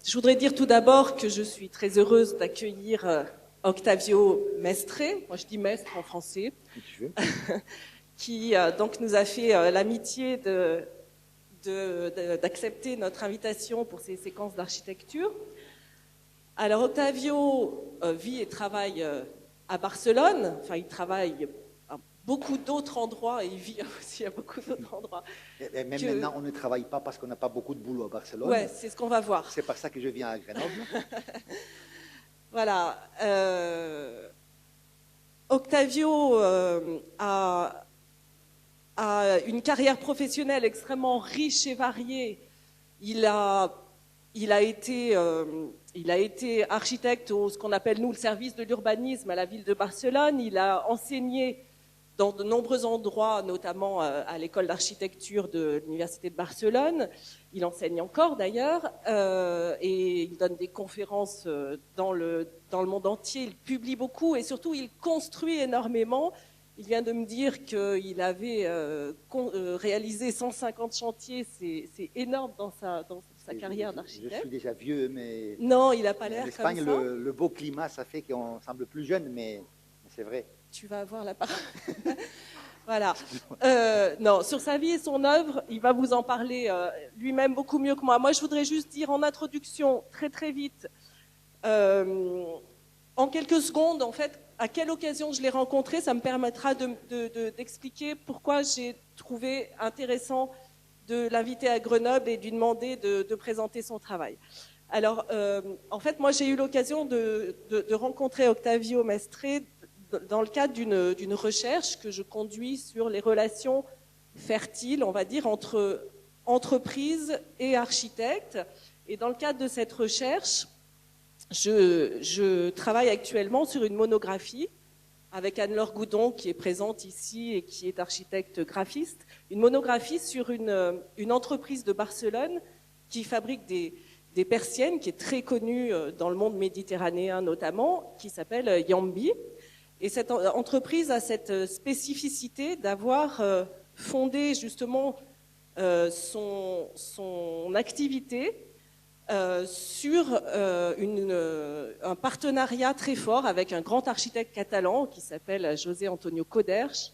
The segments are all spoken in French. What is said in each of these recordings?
Je voudrais dire tout d'abord que je suis très heureuse d'accueillir Octavio Mestre, moi je dis Mestre en français, qui donc nous a fait l'amitié d'accepter notre invitation pour ces séquences d'architecture. Alors Octavio vit et travaille à Barcelone, enfin il travaille à beaucoup d'autres endroits et il vit aussi à beaucoup d'autres endroits. Et même maintenant, on ne travaille pas parce qu'on n'a pas beaucoup de boulot à Barcelone. Ouais, c'est ce qu'on va voir. C'est par ça que je viens à Grenoble. Voilà. Octavio a une carrière professionnelle extrêmement riche et variée. Il a été architecte au ce qu'on appelle nous le service de l'urbanisme à la ville de Barcelone. Il a enseigné dans de nombreux endroits, notamment à l'école d'architecture de l'Université de Barcelone. Il enseigne encore d'ailleurs et il donne des conférences dans le monde entier. Il publie beaucoup et surtout il construit énormément. Il vient de me dire qu'il avait réalisé 150 chantiers. C'est énorme dans sa carrière d'architecte. Je suis déjà vieux, mais... Non, il n'a pas l'air comme ça. En Espagne, le beau climat, ça fait qu'on semble plus jeune, mais c'est vrai. Tu vas avoir la parole. Voilà. Non, sur sa vie et son œuvre, il va vous en parler lui-même beaucoup mieux que moi. Moi, je voudrais juste dire en introduction, très très vite, en quelques secondes, en fait, à quelle occasion je l'ai rencontré. Ça me permettra d'expliquer pourquoi j'ai trouvé intéressant de l'inviter à Grenoble et de lui demander de présenter son travail. Alors, en fait, moi, j'ai eu l'occasion de rencontrer Octavio Mestre dans le cadre d'une recherche que je conduis sur les relations fertiles, on va dire, entre entreprises et architectes. Et dans le cadre de cette recherche, je travaille actuellement sur une monographie avec Anne-Laure Goudon qui est présente ici et qui est architecte graphiste, une monographie sur une entreprise de Barcelone qui fabrique des persiennes, qui est très connue dans le monde méditerranéen notamment, qui s'appelle Yambi. Et cette entreprise a cette spécificité d'avoir fondé justement son activité sur un partenariat très fort avec un grand architecte catalan qui s'appelle José Antonio Coderch.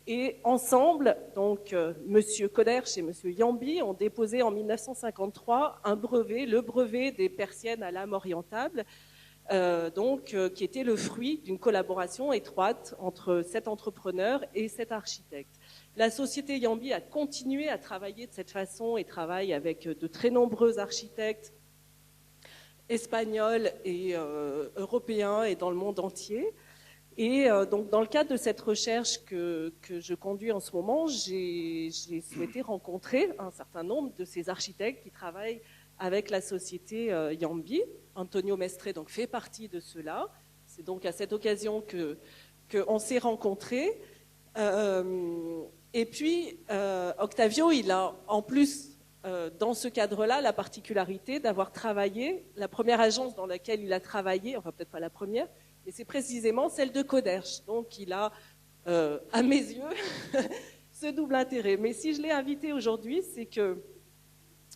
Et ensemble, donc Monsieur Coderch et Monsieur Yambi ont déposé en 1953 un brevet, le brevet des persiennes à lame orientable, qui était le fruit d'une collaboration étroite entre cet entrepreneur et cet architecte. La société Yambi a continué à travailler de cette façon et travaille avec de très nombreux architectes espagnols et européens et dans le monde entier. Et donc, dans le cadre de cette recherche que je conduis en ce moment, j'ai souhaité rencontrer un certain nombre de ces architectes qui travaillent avec la société Yambi. Antonio Mestre donc fait partie de cela. C'est donc à cette occasion qu'on s'est rencontrés. Et puis, Octavio, il a en plus, dans ce cadre-là, la particularité d'avoir travaillé, la première agence dans laquelle il a travaillé, enfin peut-être pas la première, mais c'est précisément celle de Coderch. Donc il a, à mes yeux, ce double intérêt. Mais si je l'ai invité aujourd'hui, c'est que,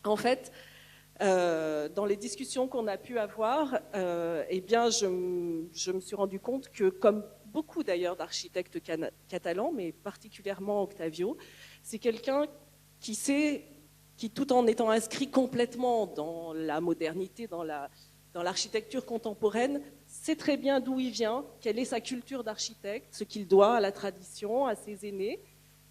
en fait, dans les discussions qu'on a pu avoir, eh bien, je me suis rendu compte que, comme beaucoup d'ailleurs d'architectes catalans, mais particulièrement Octavio, c'est quelqu'un qui tout en étant inscrit complètement dans la modernité, dans l'architecture contemporaine, sait très bien d'où il vient, quelle est sa culture d'architecte, ce qu'il doit à la tradition, à ses aînés.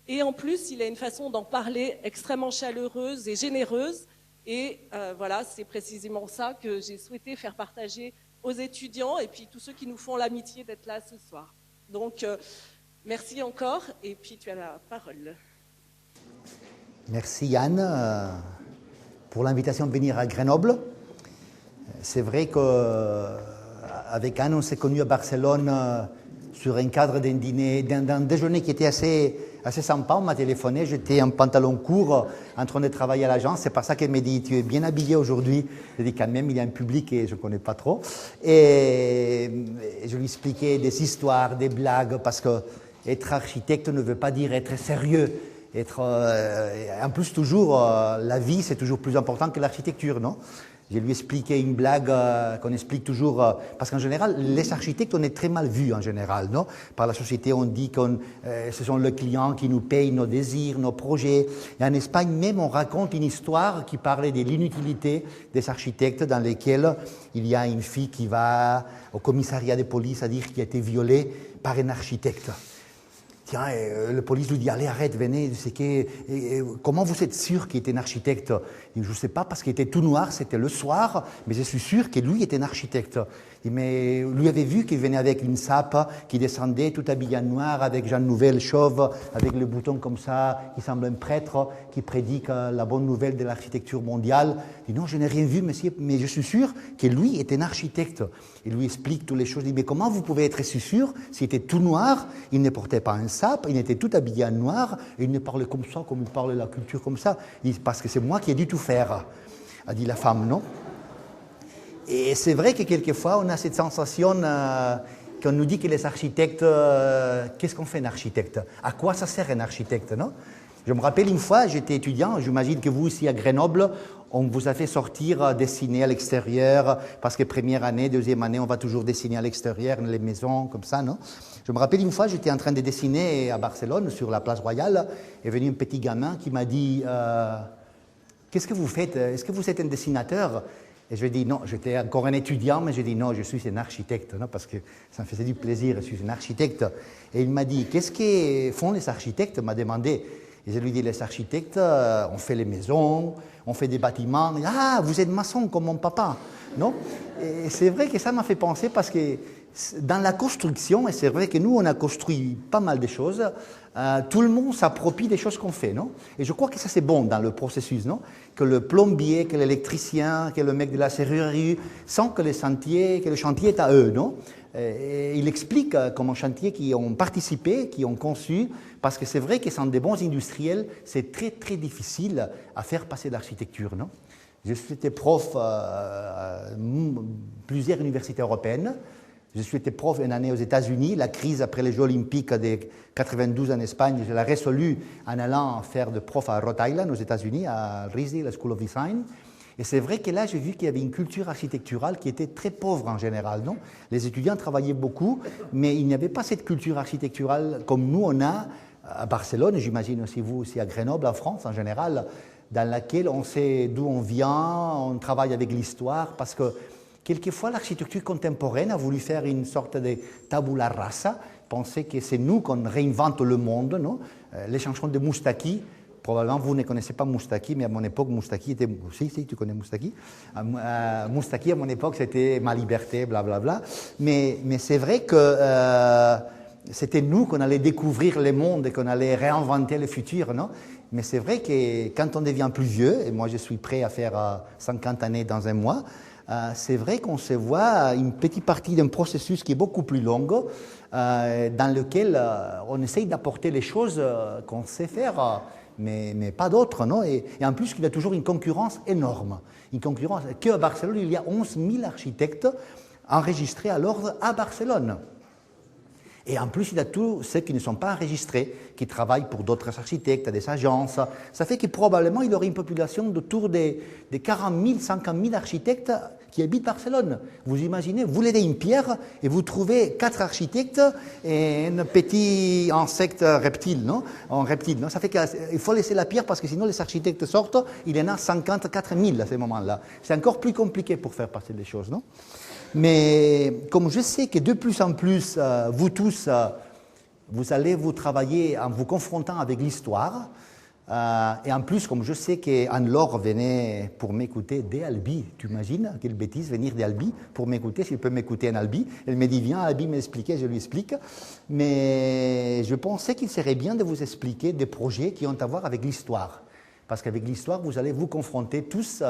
Et en plus, il a une façon d'en parler extrêmement chaleureuse et généreuse. Et voilà, c'est précisément ça que j'ai souhaité faire partager aux étudiants et puis tous ceux qui nous font l'amitié d'être là ce soir. Donc, merci encore et puis tu as la parole. Merci Yann pour l'invitation de venir à Grenoble. C'est vrai qu'avec Anne, on s'est connus à Barcelone sur un cadre d'un dîner, d'un déjeuner qui était assez sympa. On m'a téléphoné, j'étais en pantalon court en train de travailler à l'agence. C'est par ça qu'elle m'a dit, tu es bien habillé aujourd'hui. J'ai dit quand même, il y a un public et je ne connais pas trop. Et je lui expliquais des histoires, des blagues, parce que être architecte ne veut pas dire être sérieux. En plus, toujours, la vie, c'est toujours plus important que l'architecture, non ? Je lui ai expliqué une blague qu'on explique toujours, parce qu'en général, les architectes, on est très mal vus en général, non? Par la société, on dit que ce sont les clients qui nous payent nos désirs, nos projets. Et en Espagne même, on raconte une histoire qui parlait de l'inutilité des architectes, dans lesquels il y a une fille qui va au commissariat de police à dire qu'elle a été violée par un architecte. Tiens, la police lui dit, allez, arrête, venez, comment vous êtes sûr qu'il était un architecte? Il dit, je ne sais pas, parce qu'il était tout noir, c'était le soir, mais je suis sûr que lui était un architecte. Mais lui avait vu qu'il venait avec une sape, qui descendait tout habillé en noir, avec Jean Nouvel chauve, avec le bouton comme ça, qui semble un prêtre, qui prédique la bonne nouvelle de l'architecture mondiale. Il dit, non, je n'ai rien vu, monsieur, mais je suis sûr que lui était un architecte. Il lui explique toutes les choses. Il dit, mais comment vous pouvez être si sûr s'il était tout noir, il ne portait pas un sape, il était tout habillé en noir, et il ne parlait comme ça, comme il parle de la culture comme ça. Il dit, parce que c'est moi qui ai dû tout faire, a dit la femme, non? Et c'est vrai que quelquefois, on a cette sensation qu'on nous dit que les architectes, qu'est-ce qu'on fait un architecte? À quoi ça sert un architecte, non? Je me rappelle une fois, j'étais étudiant, j'imagine que vous ici à Grenoble, on vous a fait sortir dessiner à l'extérieur, parce que première année, deuxième année, on va toujours dessiner à l'extérieur, les maisons, comme ça, non? Je me rappelle une fois, j'étais en train de dessiner à Barcelone, sur la place Royale, est venu un petit gamin qui m'a dit qu'est-ce que vous faites? Est-ce que vous êtes un dessinateur? Et je lui ai dit non, j'étais encore un étudiant, mais j'ai dit non, je suis un architecte, non, parce que ça me faisait du plaisir, je suis un architecte. Et il m'a dit, qu'est-ce que font les architectes? Il m'a demandé. Et je lui ai dit, les architectes, on fait les maisons, on fait des bâtiments. Et, ah, vous êtes maçon comme mon papa, non? Et c'est vrai que ça m'a fait penser parce que dans la construction, et c'est vrai que nous, on a construit pas mal de choses, tout le monde s'approprie des choses qu'on fait, non? Et je crois que ça, c'est bon dans le processus, non? Que le plombier, que l'électricien, que le mec de la serrurerie, sans que le chantier est à eux, non? Et il explique comment chantier qui ont participé, qui ont conçu, parce que c'est vrai que sans des bons industriels, c'est très, très difficile à faire passer l'architecture, non? Je suis été prof à plusieurs universités européennes. Je suis été prof une année aux États-Unis. La crise après les Jeux Olympiques de 92 en Espagne, je l'ai résolue en allant faire de prof à Rhode Island, aux États-Unis, à RISD, la School of Design. Et c'est vrai que là, j'ai vu qu'il y avait une culture architecturale qui était très pauvre en général, non? Les étudiants travaillaient beaucoup, mais il n'y avait pas cette culture architecturale comme nous, on a à Barcelone, et j'imagine aussi vous aussi à Grenoble, en France en général, dans laquelle on sait d'où on vient, on travaille avec l'histoire, parce que quelquefois, l'architecture contemporaine a voulu faire une sorte de tabula rasa, penser que c'est nous qu'on réinvente le monde, non? Les chansons de Moustaki, probablement vous ne connaissez pas Moustaki, mais à mon époque, Moustaki était... Si, tu connais Moustaki. Moustaki, à mon époque, c'était ma liberté, blablabla. Mais c'est vrai que c'était nous qu'on allait découvrir le monde et qu'on allait réinventer le futur, non? Mais c'est vrai que quand on devient plus vieux, et moi je suis prêt à faire 50 années dans un mois, c'est vrai qu'on se voit une petite partie d'un processus qui est beaucoup plus long, dans lequel on essaye d'apporter les choses qu'on sait faire, mais pas d'autres, non? Et en plus, il y a toujours une concurrence énorme. Une concurrence qu'à Barcelone, il y a 11 000 architectes enregistrés à l'ordre à Barcelone. Et en plus, il y a tous ceux qui ne sont pas enregistrés, qui travaillent pour d'autres architectes, des agences. Ça fait que probablement, il y aurait une population d'autour de 40 000, 50 000 architectes qui habitent Barcelone. Vous imaginez, vous levez une pierre et vous trouvez 4 architectes et un petit insecte reptile, non? En reptile, non? Ça fait qu'il faut laisser la pierre parce que sinon les architectes sortent, il y en a 54 000 à ce moment-là. C'est encore plus compliqué pour faire passer les choses, non? Mais comme je sais que de plus en plus, vous tous, vous allez vous travailler en vous confrontant avec l'histoire, et en plus, comme je sais qu'Anne-Laure venait pour m'écouter d'Albi, tu imagines, quelle bêtise, venir d'Albi pour m'écouter, s'il peut m'écouter en Albi. Elle me dit, viens, Albi m'expliquer, je lui explique. Mais je pensais qu'il serait bien de vous expliquer des projets qui ont à voir avec l'histoire. Parce qu'avec l'histoire, vous allez vous confronter tous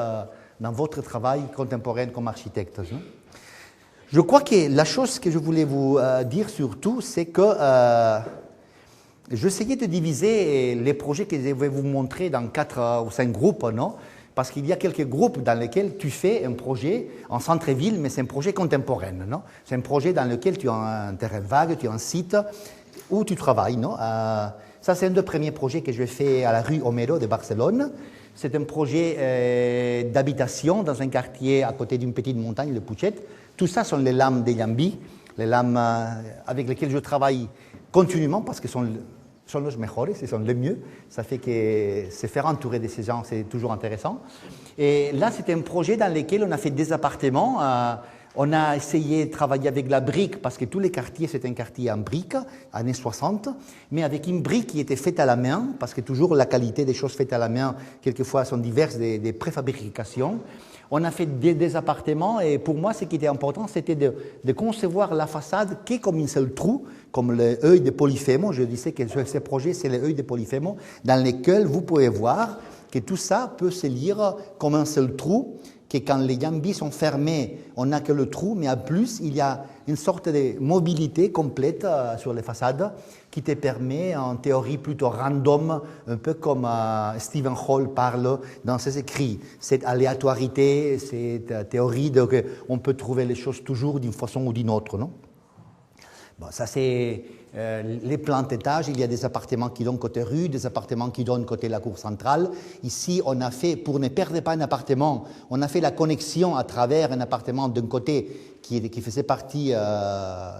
dans votre travail contemporain comme architecte. Je crois que la chose que je voulais vous dire surtout, c'est que j'essayais de diviser les projets que je vais vous montrer dans 4 ou 5 groupes, non? Parce qu'il y a quelques groupes dans lesquels tu fais un projet en centre-ville, mais c'est un projet contemporain, non? C'est un projet dans lequel tu as un terrain vague, tu as un site où tu travailles, non? Ça, c'est un des premiers projets que je fais à la rue Homero de Barcelone. C'est un projet d'habitation dans un quartier à côté d'une petite montagne, le Puchet. Tout ça sont les lames des Yambi, les lames avec lesquelles je travaille continuellement parce que sont los mejores, ce sont les mieux. Ça fait que se faire entourer de ces gens, c'est toujours intéressant. Et là, c'était un projet dans lequel on a fait des appartements. On a essayé de travailler avec la brique parce que tous les quartiers, c'est un quartier en brique, années 60, mais avec une brique qui était faite à la main, parce que toujours la qualité des choses faites à la main, quelquefois, sont diverses des préfabrications. On a fait des appartements et pour moi, ce qui était important, c'était de concevoir la façade qui est comme un seul trou, comme l'œil de Polyphémo. Je disais que ce projet, c'est l'œil de Polyphémo, dans lequel vous pouvez voir que tout ça peut se lire comme un seul trou, que quand les Yambis sont fermés, on n'a que le trou, mais en plus, il y a une sorte de mobilité complète sur les façades qui te permet, en théorie plutôt random, un peu comme Stephen Hall parle dans ses écrits. Cette aléatorité, cette théorie qu'on peut trouver les choses toujours d'une façon ou d'une autre, non? Bon, ça, c'est les plans d'étage. Il y a des appartements qui donnent côté rue, des appartements qui donnent côté la cour centrale. Ici, on a fait, pour ne perdre pas un appartement, on a fait la connexion à travers un appartement d'un côté qui faisait partie,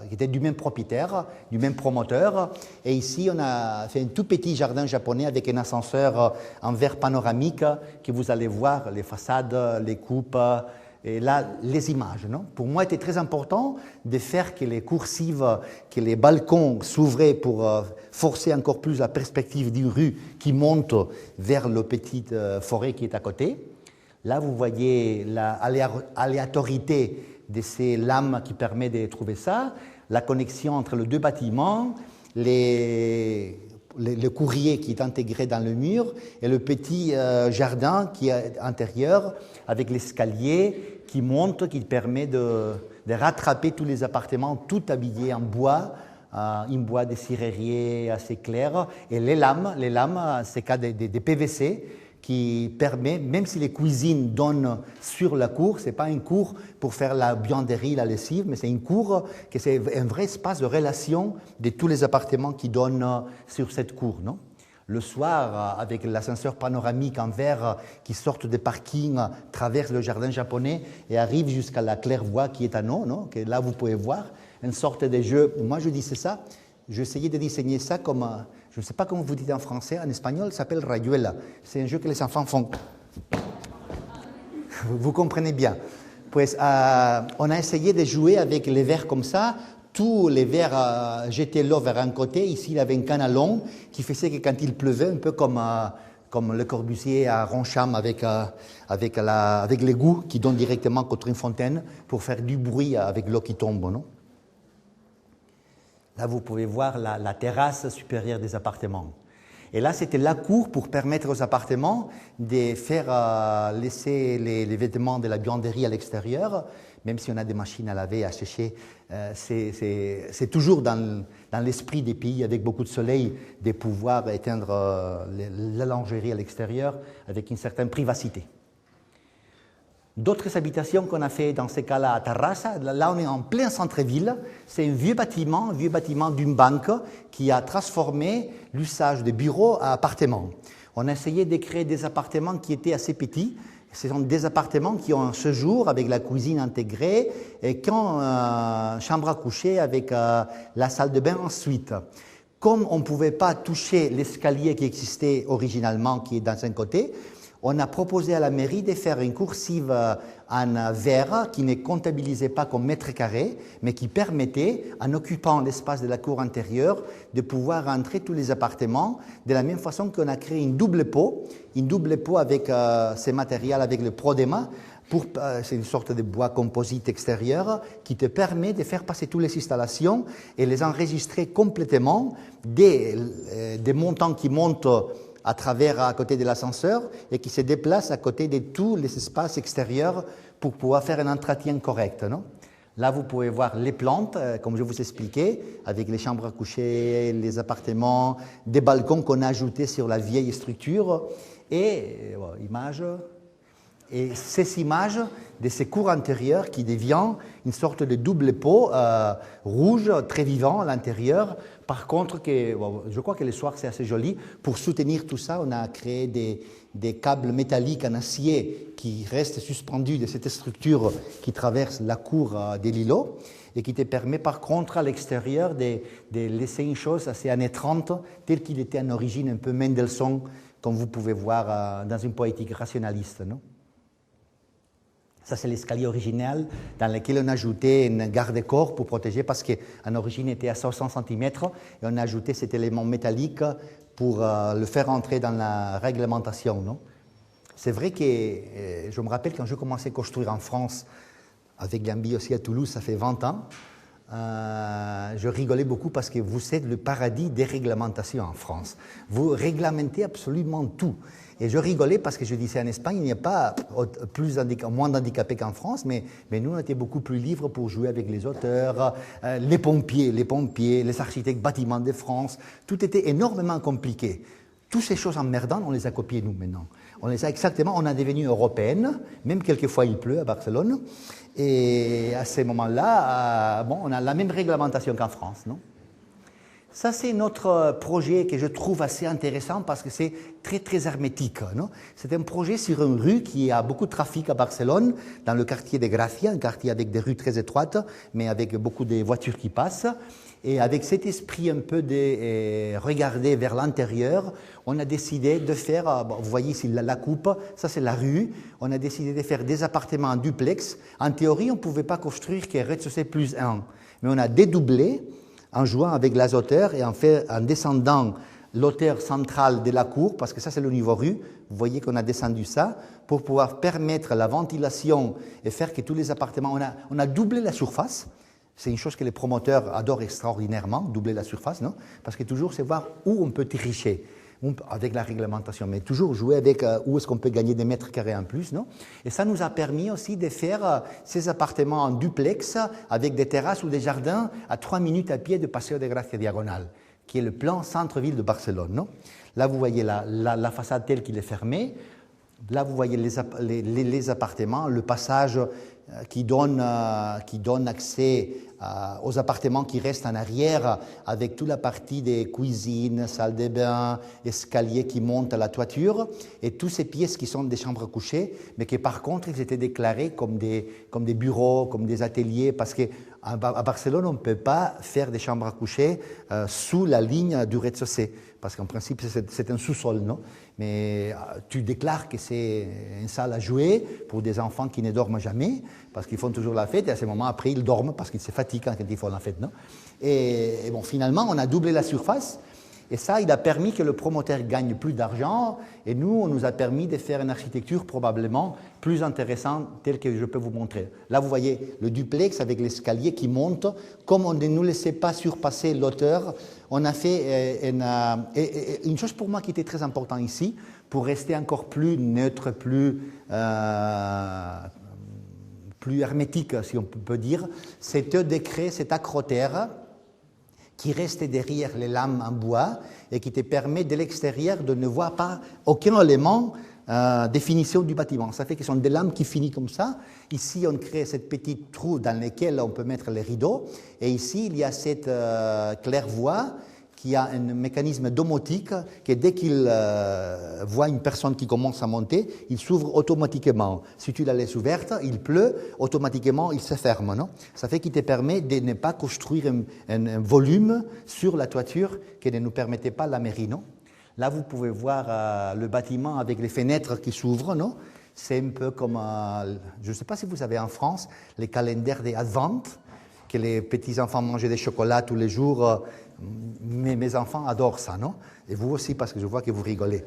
qui était du même propriétaire, du même promoteur. Et ici, on a fait un tout petit jardin japonais avec un ascenseur en verre panoramique que vous allez voir, les façades, les coupes. Et là, les images, non? Pour moi, il était très important de faire que les coursives, que les balcons s'ouvraient pour forcer encore plus la perspective d'une rue qui monte vers la petite forêt qui est à côté. Là, vous voyez l'aléatorité de ces lames qui permet de trouver ça, la connexion entre les deux bâtiments, le courrier qui est intégré dans le mur et le petit jardin qui est intérieur avec l'escalier qui monte, qui permet de rattraper tous les appartements, tout habillés en bois, un bois de cirerier assez clair. Et les lames c'est des PVC qui permet, même si les cuisines donnent sur la cour, ce n'est pas une cour pour faire la buanderie, la lessive, mais c'est une cour que c'est un vrai espace de relation de tous les appartements qui donnent sur cette cour, non? Le soir, avec l'ascenseur panoramique en verre qui sort des parkings, traverse le jardin japonais et arrive jusqu'à la claire-voie qui est à nous, non? Que là vous pouvez voir, une sorte de jeu. Moi je disais ça, j'essayais de dissigner ça comme, je ne sais pas comment vous dites en français, en espagnol ça s'appelle rayuela. C'est un jeu que les enfants font. Vous comprenez bien. Pues, on a essayé de jouer avec les verres comme ça. Tous les verres jetaient l'eau vers un côté. Ici, il y avait un canalon qui faisait que quand il pleuvait, un peu comme Le Corbusier à Roncham avec l'égout qui donne directement contre une fontaine pour faire du bruit avec l'eau qui tombe, non? Là, vous pouvez voir la terrasse supérieure des appartements. Et là, c'était la cour pour permettre aux appartements de faire laisser les vêtements de la buanderie à l'extérieur, même si on a des machines à laver, à sécher. C'est toujours dans l'esprit des pays avec beaucoup de soleil de pouvoir éteindre la lingerie à l'extérieur avec une certaine privacité. D'autres habitations qu'on a fait dans ces cas-là à Tarrasa, là on est en plein centre-ville, c'est un vieux bâtiment d'une banque qui a transformé l'usage des bureaux en appartements. On a essayé de créer des appartements qui étaient assez petits. Ce sont des appartements qui ont un séjour avec la cuisine intégrée et qui ont une chambre à coucher avec la salle de bain ensuite. Comme on ne pouvait pas toucher l'escalier qui existait originalement, qui est dans un côté, on a proposé à la mairie de faire une coursive en verre qui ne comptabilisait pas comme mètre carré, mais qui permettait, en occupant l'espace de la cour intérieure, de pouvoir entrer tous les appartements de la même façon qu'on a créé une double peau avec ces matériels, avec le Prodema. C'est une sorte de bois composite extérieur qui te permet de faire passer toutes les installations et les enregistrer complètement des montants qui montent à côté de l'ascenseur et qui se déplace à côté de tous les espaces extérieurs pour pouvoir faire un entretien correct, non? Là, vous pouvez voir les plantes, comme je vous expliquais, avec les chambres à coucher, les appartements, des balcons qu'on a ajoutés sur la vieille structure. Et, image. Et ces images de ces cours intérieures qui deviennent une sorte de double pot rouge, très vivant à l'intérieur. Par contre, je crois que le soir c'est assez joli. Pour soutenir tout ça, on a créé des câbles métalliques en acier qui restent suspendus de cette structure qui traverse la cour de l'îlot et qui te permet par contre à l'extérieur de laisser une chose assez années 30, tel qu'il était en origine, un peu Mendelssohn, comme vous pouvez voir dans une poétique rationaliste. Non? Ça, c'est l'escalier original dans lequel on a ajouté une garde-corps pour protéger, parce qu'en origine, il était à 60 cm, et on a ajouté cet élément métallique pour le faire entrer dans la réglementation. Non? C'est vrai que je me rappelle quand je commençais à construire en France, avec Gambi aussi à Toulouse, ça fait 20 ans, je rigolais beaucoup parce que vous êtes le paradis des réglementations en France. Vous réglementez absolument tout. Et je rigolais parce que je disais en Espagne, il n'y a pas moins d'handicapés qu'en France, mais nous, on était beaucoup plus libres pour jouer avec les auteurs, les pompiers, les architectes bâtiments de France. Tout était énormément compliqué. Toutes ces choses emmerdantes, on les a copiées nous maintenant. On les a exactement, on est devenu européenne, même quelquefois il pleut à Barcelone. Et à ces moments-là, on a la même réglementation qu'en France, non? Ça, c'est notre projet que je trouve assez intéressant parce que c'est très, très hermétique. C'est un projet sur une rue qui a beaucoup de trafic à Barcelone, dans le quartier de Gracia, un quartier avec des rues très étroites, mais avec beaucoup de voitures qui passent. Et avec cet esprit un peu de regarder vers l'intérieur, on a décidé de faire, vous voyez ici la coupe, ça c'est la rue, on a décidé de faire des appartements en duplex. En théorie, on ne pouvait pas construire qu'un rez-de-chaussée plus un, mais on a dédoublé en jouant avec les hauteurs et en descendant l'hauteur centrale de la cour, parce que ça c'est le niveau rue, vous voyez qu'on a descendu ça, pour pouvoir permettre la ventilation et faire que tous les appartements, on a doublé la surface. C'est une chose que les promoteurs adorent extraordinairement, doubler la surface, non? Parce que toujours c'est voir où on peut tricher avec la réglementation, mais toujours jouer avec où est-ce qu'on peut gagner des mètres carrés en plus, non? Et ça nous a permis aussi de faire ces appartements en duplex avec des terrasses ou des jardins à 3 minutes à pied de Paseo de Gracia Diagonal, qui est le plan centre-ville de Barcelone, non? Là, vous voyez la façade telle qu'il est fermée. Là, vous voyez les appartements, le passage qui donne accès aux appartements qui restent en arrière, avec toute la partie des cuisines, salles de bain, escaliers qui montent à la toiture, et toutes ces pièces qui sont des chambres à coucher, mais qui par contre, ils étaient déclarés comme des bureaux, comme des ateliers, parce qu'à Barcelone, on ne peut pas faire des chambres à coucher sous la ligne du rez-de-chaussée, parce qu'en principe, c'est un sous-sol, non? Mais tu déclares que c'est une salle à jouer pour des enfants qui ne dorment jamais, parce qu'ils font toujours la fête, et à ce moment, après, ils dorment parce qu'ils se fatiguent quand ils font la fête, non? Et bon, finalement, on a doublé la surface, et ça, il a permis que le promoteur gagne plus d'argent, et nous, on nous a permis de faire une architecture probablement plus intéressante, telle que je peux vous montrer. Là, vous voyez le duplex avec l'escalier qui monte. Comme on ne nous laissait pas surpasser l'auteur, on a fait une chose pour moi qui était très importante ici, pour rester encore plus neutre, plus hermétique, si on peut dire, c'est de créer cet acrotère qui reste derrière les lames en bois et qui te permet de l'extérieur de ne voir pas aucun élément de finition du bâtiment. Ça fait que ce sont des lames qui finissent comme ça. Ici, on crée cette petite trou dans laquelle on peut mettre les rideaux. Et ici, il y a cette claire-voie qui a un mécanisme domotique que dès qu'il voit une personne qui commence à monter, il s'ouvre automatiquement. Si tu la laisses ouverte, il pleut, automatiquement il se ferme. Non? Ça fait qu'il te permet de ne pas construire un volume sur la toiture qui ne nous permettait pas la mairie. Non? Là, vous pouvez voir le bâtiment avec les fenêtres qui s'ouvrent. Non? C'est un peu comme, je ne sais pas si vous avez en France, les calendriers des Advent, que les petits-enfants mangeaient des chocolats tous les jours. Mes enfants adorent ça, non? Et vous aussi, parce que je vois que vous rigolez.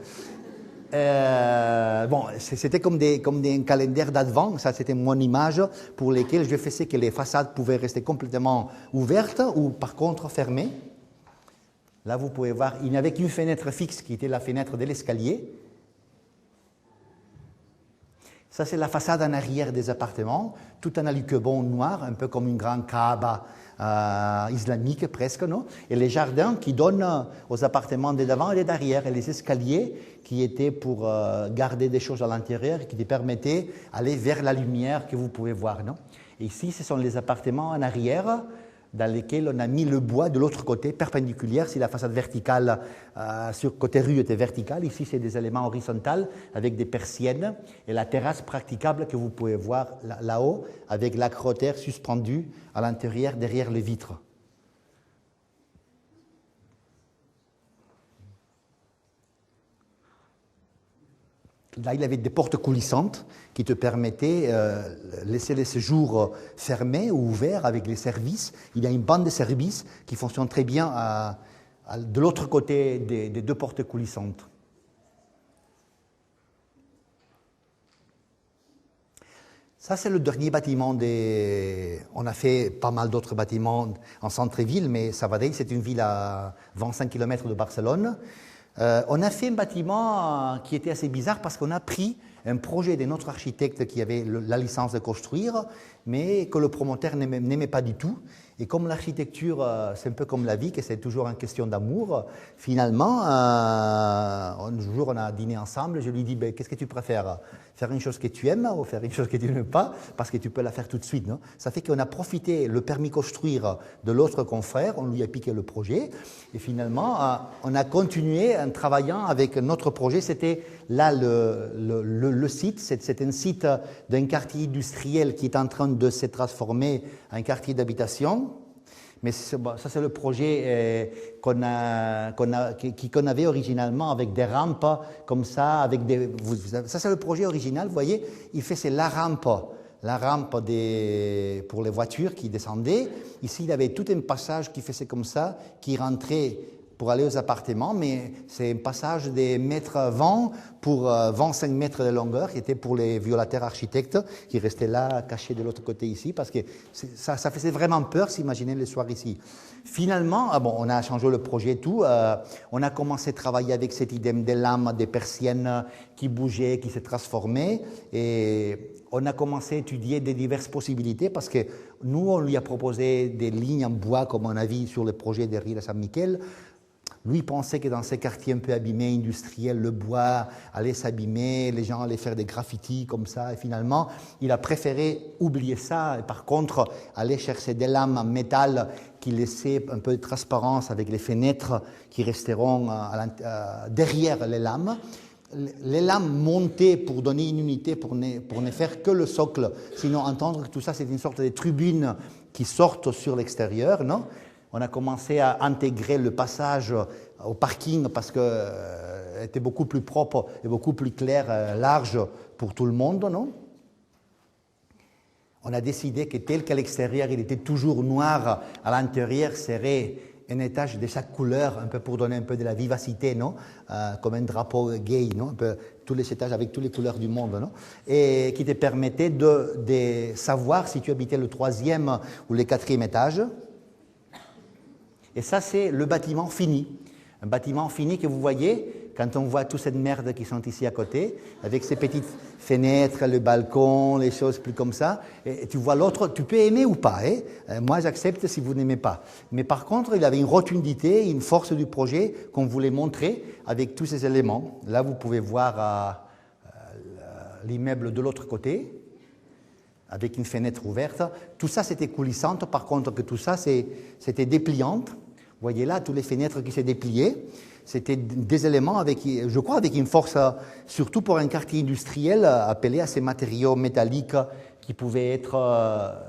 C'était comme des calendriers d'Advent, ça c'était mon image, pour lesquels je faisais que les façades pouvaient rester complètement ouvertes ou par contre fermées. Là, vous pouvez voir, il n'y avait qu'une fenêtre fixe qui était la fenêtre de l'escalier. Ça, c'est la façade en arrière des appartements, tout en alucobon noir, un peu comme une grande Kaaba islamique presque, non? Et les jardins qui donnent aux appartements de devant et de derrière, et les escaliers qui étaient pour garder des choses à l'intérieur et qui te permettaient d'aller vers la lumière que vous pouvez voir, non? Et ici, ce sont les appartements en arrière dans lesquels on a mis le bois de l'autre côté, perpendiculaire. Si la façade verticale, sur côté rue était verticale, ici c'est des éléments horizontaux avec des persiennes et la terrasse praticable que vous pouvez voir là-haut avec l'acrotère suspendu à l'intérieur derrière les vitres. Là, il avait des portes coulissantes qui te permettaient de laisser les séjours fermés ou ouverts avec les services. Il y a une bande de services qui fonctionne très bien de l'autre côté des deux portes coulissantes. Ça, c'est le dernier bâtiment. On a fait pas mal d'autres bâtiments en centre-ville, mais Sabadell, c'est une ville à 25 km de Barcelone. On a fait un bâtiment qui était assez bizarre parce qu'on a pris un projet de notre architecte qui avait la licence de construire, mais que le promoteur n'aimait pas du tout. Et comme l'architecture, c'est un peu comme la vie, que c'est toujours une question d'amour, finalement, un jour on a dîné ensemble, je lui dis ben, qu'est-ce que tu préfères, faire une chose que tu aimes ou faire une chose que tu n'aimes pas, parce que tu peux la faire tout de suite. Non? Ça fait qu'on a profité le permis construire de l'autre confrère, on lui a piqué le projet, et finalement, on a continué en travaillant avec notre projet. C'était là le site, c'est un site d'un quartier industriel qui est en train de se transformer en quartier d'habitation. Mais ça, c'est le projet qu'on avait originalement avec des rampes comme ça. Ça, c'est le projet original, vous voyez. Il fait la rampe pour les voitures qui descendaient. Ici, il avait tout un passage qui faisait comme ça, qui rentrait pour aller aux appartements, mais c'est un passage des mètres 20 pour 25 mètres de longueur, qui était pour les violateurs architectes, qui restaient là, cachés de l'autre côté ici, parce que ça faisait vraiment peur s'imaginer le soir ici. Finalement, on a changé le projet et tout, on a commencé à travailler avec cette idée des lames, des persiennes qui bougeaient, qui se transformaient, et on a commencé à étudier des diverses possibilités, parce que nous, on lui a proposé des lignes en bois, comme on a vu sur le projet de Rire à Saint-Michel. Lui pensait que dans ces quartiers un peu abîmés, industriels, le bois allait s'abîmer, les gens allaient faire des graffitis comme ça. Et finalement, il a préféré oublier ça et par contre aller chercher des lames en métal qui laissaient un peu de transparence avec les fenêtres qui resteront derrière les lames. Les lames montaient pour donner une unité, pour ne faire que le socle. Sinon, entendre que tout ça, c'est une sorte de tribune qui sortent sur l'extérieur, non ? On a commencé à intégrer le passage au parking parce qu'il était beaucoup plus propre et beaucoup plus clair, large pour tout le monde, non? On a décidé que tel qu'à l'extérieur, il était toujours noir, à l'intérieur serait un étage de chaque couleur, un peu pour donner un peu de la vivacité, non? Comme un drapeau gay, non? Un peu tous les étages avec toutes les couleurs du monde, non? Et qui te permettait de savoir si tu habitais le 3e ou le 4e étage. Et ça, c'est le bâtiment fini. Un bâtiment fini que vous voyez quand on voit toute cette merde qui sont ici à côté, avec ces petites fenêtres, le balcon, les choses plus comme ça. Et tu vois l'autre, tu peux aimer ou pas. Moi, j'accepte si vous n'aimez pas. Mais par contre, il avait une rotundité, une force du projet qu'on voulait montrer avec tous ces éléments. Là, vous pouvez voir l'immeuble de l'autre côté, avec une fenêtre ouverte. Tout ça, c'était coulissante. Par contre, que tout ça, c'était dépliante. Vous voyez là, toutes les fenêtres qui se dépliaient. C'était des éléments, je crois, avec une force, surtout pour un quartier industriel, appelé à ces matériaux métalliques qui pouvaient être,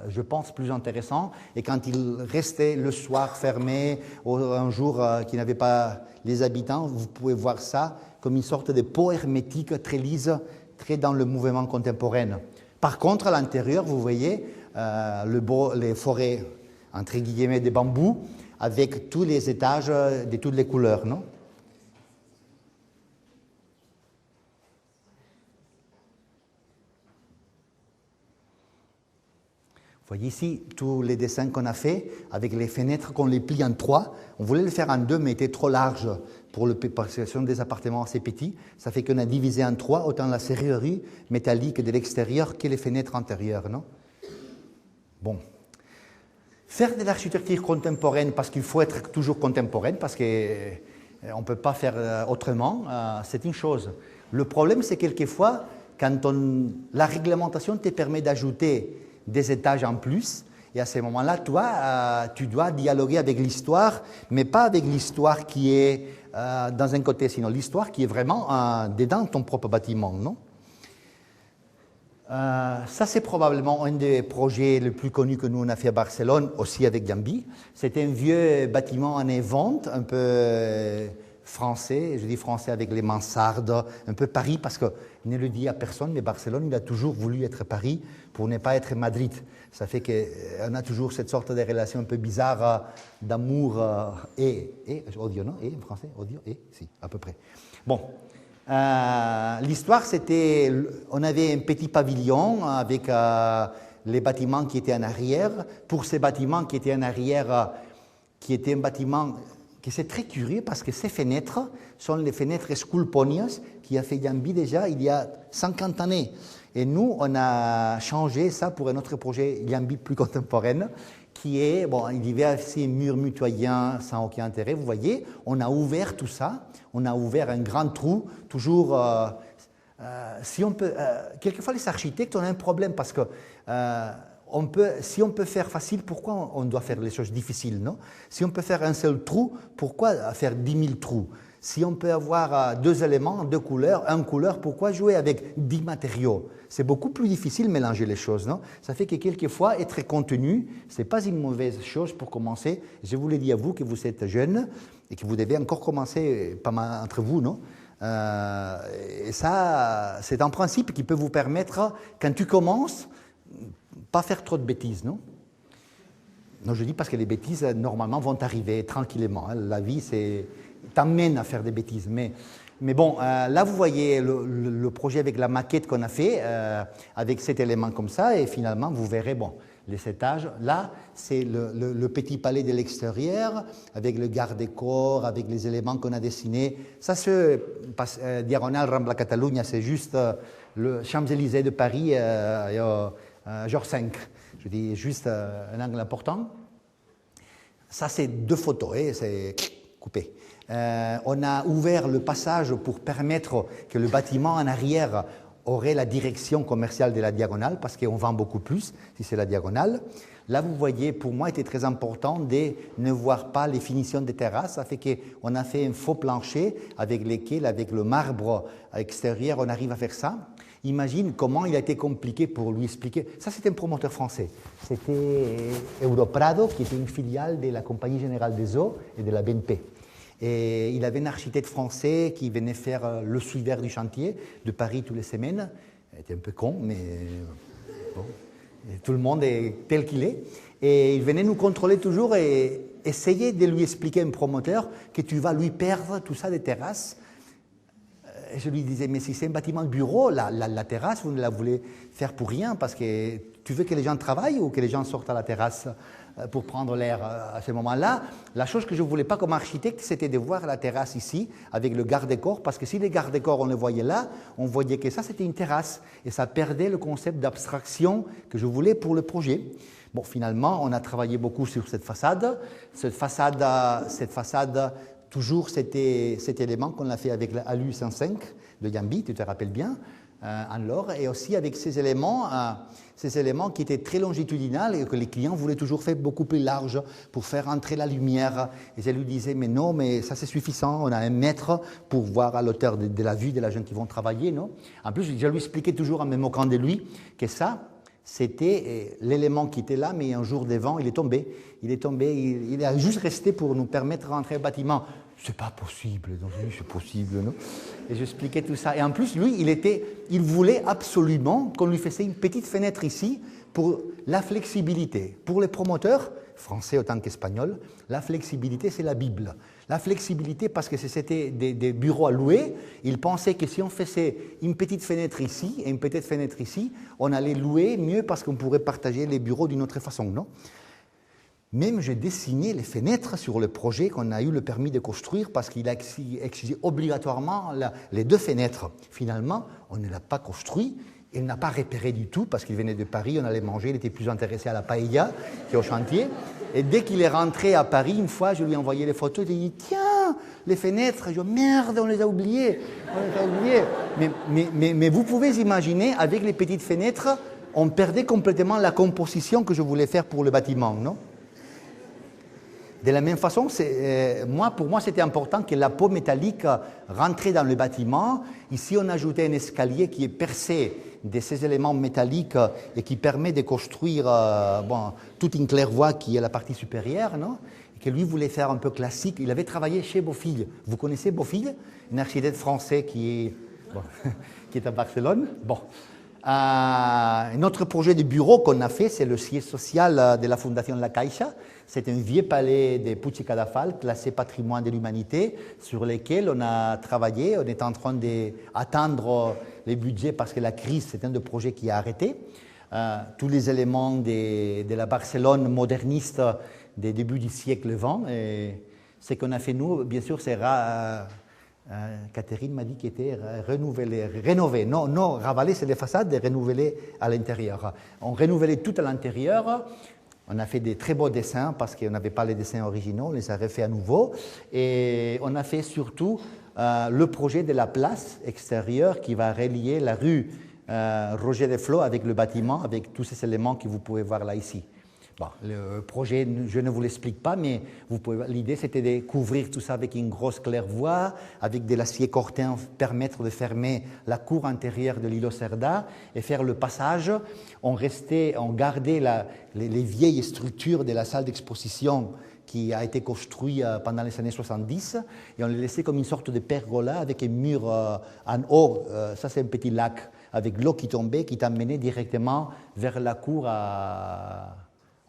je pense, plus intéressants. Et quand il restait le soir fermé, ou un jour qui n'avait pas les habitants, vous pouvez voir ça comme une sorte de peau hermétique très lisse, très dans le mouvement contemporain. Par contre, à l'intérieur, vous voyez les forêts, entre guillemets, de bambous, avec tous les étages de toutes les couleurs, non? Vous voyez ici tous les dessins qu'on a fait avec les fenêtres qu'on les plie en 3. On voulait le faire en 2, mais était trop large parce que ce sont des appartements assez petits. Ça fait qu'on a divisé en 3, autant la serrurerie métallique de l'extérieur que les fenêtres intérieures, non? Bon. Faire de l'architecture contemporaine parce qu'il faut être toujours contemporain, parce qu'on ne peut pas faire autrement, c'est une chose. Le problème, c'est quelquefois, quand la réglementation te permet d'ajouter des étages en plus, et à ce moment-là, toi, tu dois dialoguer avec l'histoire, mais pas avec l'histoire qui est dans un côté, sinon l'histoire qui est vraiment dedans ton propre bâtiment, non? Ça, c'est probablement un des projets les plus connus que nous on a fait à Barcelone, aussi avec Jambi. C'était un vieux bâtiment en évente, un peu français, je dis français avec les mansardes, un peu Paris, parce que ne le dit à personne, mais Barcelone, il a toujours voulu être Paris pour ne pas être Madrid. Ça fait qu'on a toujours cette sorte de relation un peu bizarre d'amour et odio, non? Et en français, odio, et si, à peu près. Bon. L'histoire, c'était, on avait un petit pavillon avec les bâtiments qui étaient en arrière. Pour ces bâtiments qui étaient en arrière, qui étaient un bâtiment qui c'est très curieux parce que ces fenêtres sont les fenêtres Sculponias qui a fait Jambi déjà il y a 50 années. Et nous, on a changé ça pour un autre projet Jambi plus contemporain qui est, bon, il y avait aussi un mur mitoyen sans aucun intérêt, vous voyez, on a ouvert tout ça, on a ouvert un grand trou, toujours, si on peut, quelquefois les architectes, on a un problème parce que si on peut faire facile, pourquoi on doit faire les choses difficiles, non? Si on peut faire un seul trou, pourquoi faire 10 000 trous? Si on peut avoir deux éléments, deux couleurs, une couleur, pourquoi jouer avec 10 matériaux? C'est beaucoup plus difficile de mélanger les choses, non? Ça fait que quelquefois, être contenu, ce n'est pas une mauvaise chose pour commencer. Je vous l'ai dit à vous que vous êtes jeunes et que vous devez encore commencer, pas mal entre vous, non? Et ça, c'est un principe qui peut vous permettre, quand tu commences, pas faire trop de bêtises, non? Non, je dis parce que les bêtises, normalement, vont arriver tranquillement. Hein. La vie, t'amène à faire des bêtises. Mais bon, là, vous voyez le projet avec la maquette qu'on a fait, avec cet élément comme ça, et finalement, vous verrez, bon, les étages. Là, c'est le petit palais de l'extérieur, avec le garde-corps, avec les éléments qu'on a dessinés. Ça, ce diagonale Rambla Catalunya, c'est juste le Champs-Élysées de Paris, Georges V. Je dis juste un angle important. Ça, c'est deux photos, hein, c'est coupé. On a ouvert le passage pour permettre que le bâtiment en arrière aurait la direction commerciale de la diagonale, parce qu'on vend beaucoup plus si c'est la diagonale. Là, vous voyez, pour moi, il était très important de ne voir pas les finitions des terrasses. Ça fait qu'on a fait un faux plancher avec lesquels, avec le marbre extérieur, on arrive à faire ça. Imagine comment il a été compliqué pour lui expliquer. Ça, c'était un promoteur français. C'était Europrado, qui était une filiale de la Compagnie Générale des Eaux et de la BNP. Et il avait un architecte français qui venait faire le suiveur du chantier de Paris toutes les semaines. Il était un peu con, mais bon, et tout le monde est tel qu'il est. Et il venait nous contrôler toujours et essayer de lui expliquer à un promoteur que tu vas lui perdre tout ça des terrasses. Et je lui disais, mais si c'est un bâtiment de bureau, la terrasse, vous ne la voulez faire pour rien parce que tu veux que les gens travaillent ou que les gens sortent à la terrasse pour prendre l'air à ce moment-là. La chose que je ne voulais pas comme architecte, c'était de voir la terrasse ici avec le garde-corps, parce que si les garde-corps, on les voyait là, on voyait que ça, c'était une terrasse. Et ça perdait le concept d'abstraction que je voulais pour le projet. Bon, finalement, on a travaillé beaucoup sur cette façade. Cette façade toujours cet élément qu'on a fait avec l'ALU 105 de Jambi, tu te rappelles bien, en l'or, et aussi avec ces éléments qui étaient très longitudinaux et que les clients voulaient toujours faire beaucoup plus large pour faire entrer la lumière. Et je lui disais, mais non, mais ça c'est suffisant, on a 1 mètre pour voir à l'auteur de la vue des gens qui vont travailler, non? En plus, je lui expliquais toujours en me moquant de lui que ça, c'était l'élément qui était là, mais un jour de vent, il est tombé. Il a juste resté pour nous permettre de rentrer au bâtiment. C'est pas possible, donc oui, c'est possible, non? Et j'expliquais tout ça. Et en plus, lui, il voulait absolument qu'on lui fasse une petite fenêtre ici pour la flexibilité. Pour les promoteurs, français autant qu'espagnols, la flexibilité, c'est la Bible. La flexibilité, parce que c'était des bureaux à louer, ils pensaient que si on faisait une petite fenêtre ici et une petite fenêtre ici, on allait louer mieux parce qu'on pourrait partager les bureaux d'une autre façon, non? Même j'ai dessiné les fenêtres sur le projet qu'on a eu le permis de construire parce qu'il a exigé obligatoirement les 2 fenêtres. Finalement, on ne l'a pas construit. Il n'a pas repéré du tout parce qu'il venait de Paris, on allait manger, il était plus intéressé à la paella qu'au chantier. Et dès qu'il est rentré à Paris, une fois, je lui ai envoyé les photos. Il a dit, tiens, les fenêtres. Je dis, merde, on les a oubliées. Mais vous pouvez imaginer, avec les petites fenêtres, on perdait complètement la composition que je voulais faire pour le bâtiment, non? De la même façon, pour moi, c'était important que la peau métallique rentrait dans le bâtiment. Ici, on a ajouté un escalier qui est percé de ces éléments métalliques et qui permet de construire toute une claire-voie qui est la partie supérieure, non? Et que lui voulait faire un peu classique. Il avait travaillé chez Beaufil. Vous connaissez Beaufil? Un architecte français qui est à Barcelone. Bon. Un autre projet de bureau qu'on a fait, c'est le siège social de la Fondation La Caixa. C'est un vieux palais de Puig i Cadafalch, classé patrimoine de l'humanité, sur lequel on a travaillé. On est en train d'attendre les budgets parce que la crise, c'est un des projets qui a arrêté. Tous les éléments de la Barcelone moderniste des débuts du siècle XX. Et ce qu'on a fait, nous, bien sûr, c'est... Catherine m'a dit qu'il était rénové. Non, ravaler, c'est les façades, et renouveler à l'intérieur. On renouvelait tout à l'intérieur. On a fait des très beaux dessins parce qu'on n'avait pas les dessins originaux, on les a refaits à nouveau. Et on a fait surtout le projet de la place extérieure qui va relier la rue Roger de Flaux avec le bâtiment, avec tous ces éléments que vous pouvez voir là ici. Bon, le projet, je ne vous l'explique pas, mais l'idée c'était de couvrir tout ça avec une grosse claire-voie, avec de l'acier cortin, permettre de fermer la cour intérieure de l'îlot Cerda et faire le passage. On gardait les vieilles structures de la salle d'exposition qui a été construite pendant les années 70 et on les laissait comme une sorte de pergola avec un mur en haut. Ça c'est un petit lac avec l'eau qui tombait, qui t'amenait directement vers la cour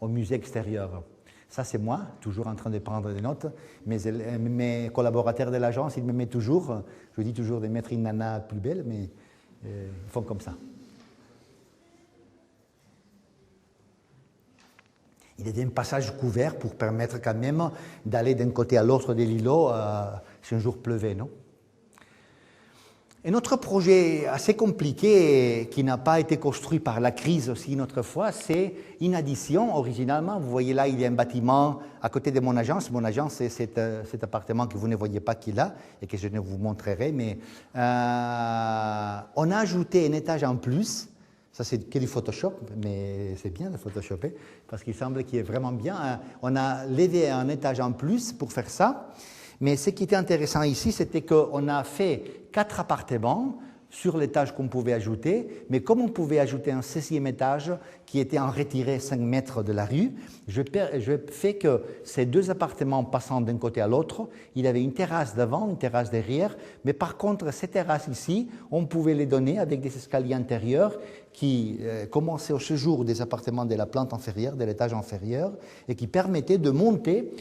au musée extérieur. Ça, c'est moi, toujours en train de prendre des notes. Mes collaborateurs de l'agence, ils me mettent toujours, je dis toujours de mettre une nana plus belle, mais ils font comme ça. Il y a un passage couvert pour permettre quand même d'aller d'un côté à l'autre de l'îlot si un jour pleuvait, non? Un autre projet assez compliqué qui n'a pas été construit par la crise aussi une autre fois, c'est une addition. Originalement, vous voyez là, il y a un bâtiment à côté de mon agence. Mon agence, c'est cet appartement que vous ne voyez pas qu'il a et que je ne vous montrerai. Mais on a ajouté un étage en plus. Ça, c'est que du Photoshop, mais c'est bien de Photoshopper parce qu'il semble qu'il est vraiment bien. On a levé un étage en plus pour faire ça. Mais ce qui était intéressant ici, c'était qu'on a fait 4 appartements sur l'étage qu'on pouvait ajouter, mais comme on pouvait ajouter un 16e étage qui était en retiré 5 mètres de la rue, je fais que ces 2 appartements passant d'un côté à l'autre, il y avait une terrasse devant, une terrasse derrière, mais par contre, ces terrasses ici, on pouvait les donner avec des escaliers intérieurs qui commençaient au séjour des appartements de la plante inférieure, de l'étage inférieur, et qui permettaient de monter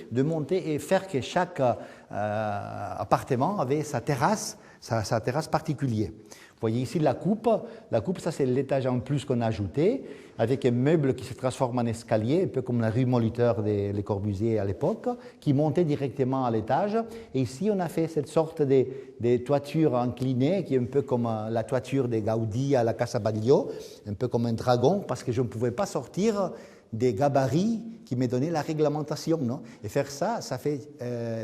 et faire que chaque appartement avait sa terrasse particulière. Vous voyez ici la coupe. La coupe, ça c'est l'étage en plus qu'on a ajouté, avec un meuble qui se transforme en escalier, un peu comme la rue Moliteur des Le Corbusier à l'époque, qui montait directement à l'étage. Et ici, on a fait cette sorte de toiture inclinée, qui est un peu comme la toiture des Gaudi à la Casa Batlló, un peu comme un dragon, parce que je ne pouvais pas sortir des gabarits qui me donnaient la réglementation, non? Et faire ça, ça fait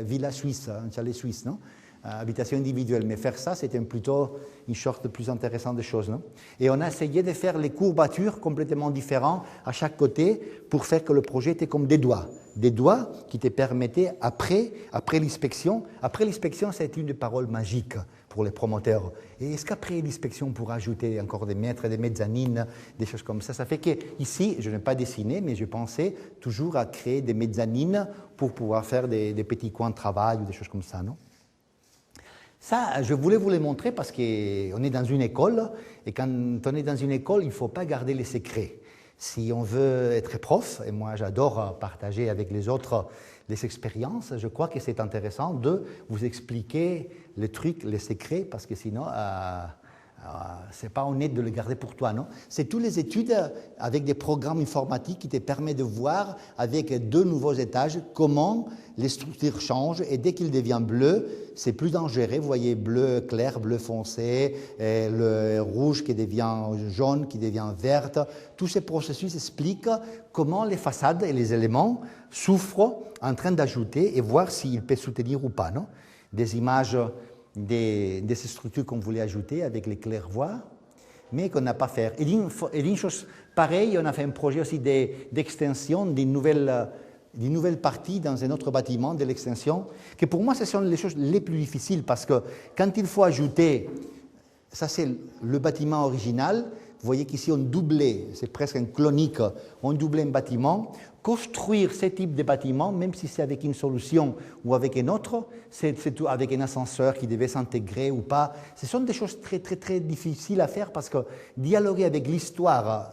villa suisse, un chalet suisse, non? Habitation individuelle. Mais faire ça, c'était plutôt une sorte plus intéressante de choses, non? Et on a essayé de faire les courbatures complètement différentes à chaque côté pour faire que le projet était comme des doigts. Des doigts qui te permettaient, après l'inspection, c'est une des paroles magiques pour les promoteurs. Et est-ce qu'après l'inspection, on pourra ajouter encore des mètres, des mezzanines, des choses comme ça? Ça fait qu'ici, je n'ai pas dessiné, mais je pensais toujours à créer des mezzanines pour pouvoir faire des petits coins de travail ou des choses comme ça, non? Ça, je voulais vous les montrer parce qu'on est dans une école, et quand on est dans une école, il ne faut pas garder les secrets. Si on veut être prof, et moi j'adore partager avec les autres les expériences, je crois que c'est intéressant de vous expliquer les trucs, les secrets, parce que sinon, Ce n'est pas honnête de le garder pour toi, non? C'est toutes les études avec des programmes informatiques qui te permettent de voir avec 2 nouveaux étages comment les structures changent et dès qu'il devient bleu, c'est plus dangereux. Vous voyez bleu clair, bleu foncé, le rouge qui devient jaune, qui devient verte. Tous ces processus expliquent comment les façades et les éléments souffrent en train d'ajouter et voir s'ils peuvent soutenir ou pas, non? Des images de ces structures qu'on voulait ajouter avec les clairvoies, mais qu'on n'a pas fait. Et d'une chose pareille, on a fait un projet aussi d'extension d'une nouvelle partie dans un autre bâtiment de l'extension, que pour moi, ce sont les choses les plus difficiles, parce que quand il faut ajouter, ça c'est le bâtiment original, vous voyez qu'ici on doublait, c'est presque un clonique, on doublait un bâtiment. Construire ce type de bâtiment, même si c'est avec une solution ou avec une autre, c'est tout avec un ascenseur qui devait s'intégrer ou pas. Ce sont des choses très, très, très difficiles à faire parce que dialoguer avec l'histoire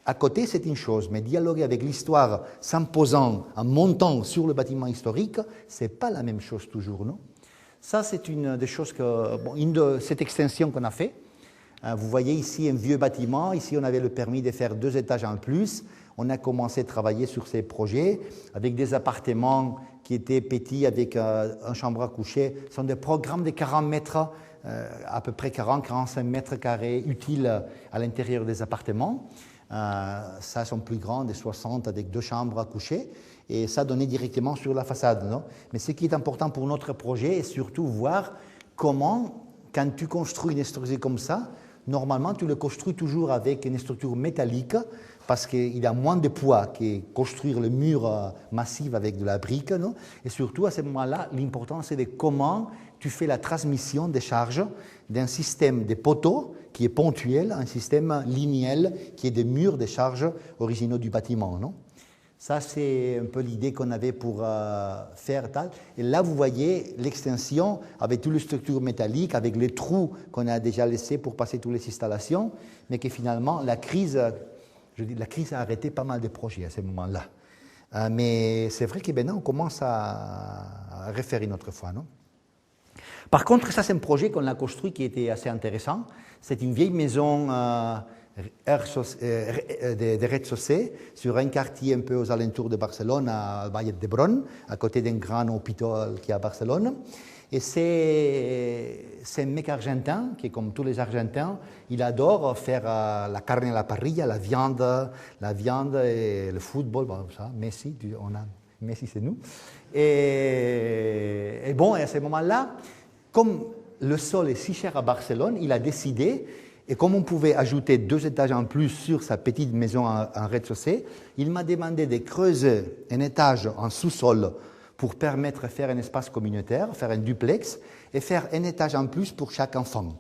à côté, c'est une chose, mais dialoguer avec l'histoire s'imposant, en montant sur le bâtiment historique, ce n'est pas la même chose toujours, non? Ça, c'est une des choses que, cette extension qu'on a fait. Vous voyez ici un vieux bâtiment, ici on avait le permis de faire 2 étages en plus. On a commencé à travailler sur ces projets avec des appartements qui étaient petits avec une chambre à coucher. Ce sont des programmes de 40 mètres, à peu près 40-45 mètres carrés utiles à l'intérieur des appartements. Ça sont plus grands, des 60 avec 2 chambres à coucher. Et ça donnait directement sur la façade, non? Mais ce qui est important pour notre projet est surtout voir comment, quand tu construis une structure comme ça, normalement, tu le construis toujours avec une structure métallique parce qu'il y a moins de poids que construire le mur massif avec de la brique, non? Et surtout, à ce moment-là, l'important, c'est de comment tu fais la transmission des charges d'un système de poteaux qui est ponctuel à un système linéaire qui est des murs de charges originaux du bâtiment, non? Ça, c'est un peu l'idée qu'on avait pour faire tal. Et là, vous voyez l'extension avec toutes les structures métalliques, avec les trous qu'on a déjà laissés pour passer toutes les installations, mais que finalement, la crise a arrêté pas mal de projets à ce moment-là. Mais c'est vrai que maintenant, on commence à refaire une autre fois, non? Par contre, ça, c'est un projet qu'on a construit qui était assez intéressant. C'est une vieille maison de rez-de-chaussée sur un quartier un peu aux alentours de Barcelone, à Vall d'Hebron, à côté d'un grand hôpital qui est à Barcelone. Et c'est un mec argentin qui, comme tous les Argentins, il adore faire la carne à la parrilla, la viande et le football. Bon, ça, Messi, Messi c'est nous. Et bon, à ce moment-là, comme le sol est si cher à Barcelone, il a décidé, et comme on pouvait ajouter 2 étages en plus sur sa petite maison en rez-de-chaussée, il m'a demandé de creuser un étage en sous-sol pour permettre de faire un espace communautaire, faire un duplex, et faire un étage en plus pour chaque enfant.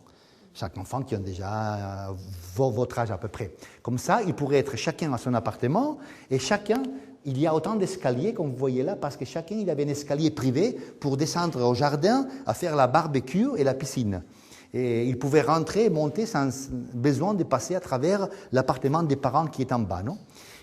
Chaque enfant qui a déjà votre âge à peu près. Comme ça, il pourrait être chacun à son appartement, et chacun, il y a autant d'escaliers comme vous voyez là, parce que chacun il avait un escalier privé pour descendre au jardin à faire la barbecue et la piscine. Et il pouvait rentrer et monter sans besoin de passer à travers l'appartement des parents qui est en bas, non?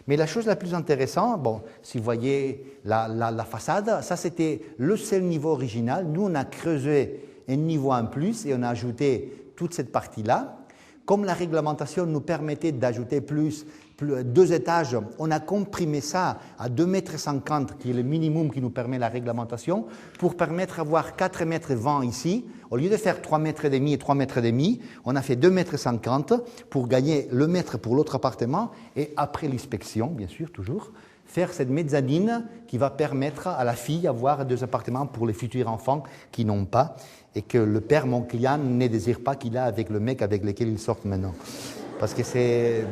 Mais la chose la plus intéressante, bon, si vous voyez la façade, ça c'était le seul niveau original. Nous, on a creusé un niveau en plus et on a ajouté toute cette partie-là. Comme la réglementation nous permettait d'ajouter plus 2 étages, on a comprimé ça à 2,50 mètres, qui est le minimum qui nous permet la réglementation, pour permettre d'avoir 4,20 mètres ici. Au lieu de faire 3,5 mètres et 3,5 mètres, on a fait 2,50 mètres pour gagner le mètre pour l'autre appartement et après l'inspection, bien sûr, toujours, faire cette mezzanine qui va permettre à la fille d'avoir 2 appartements pour les futurs enfants qui n'ont pas et que le père, mon client, ne désire pas qu'il a avec le mec avec lequel il sort maintenant. Parce que c'est...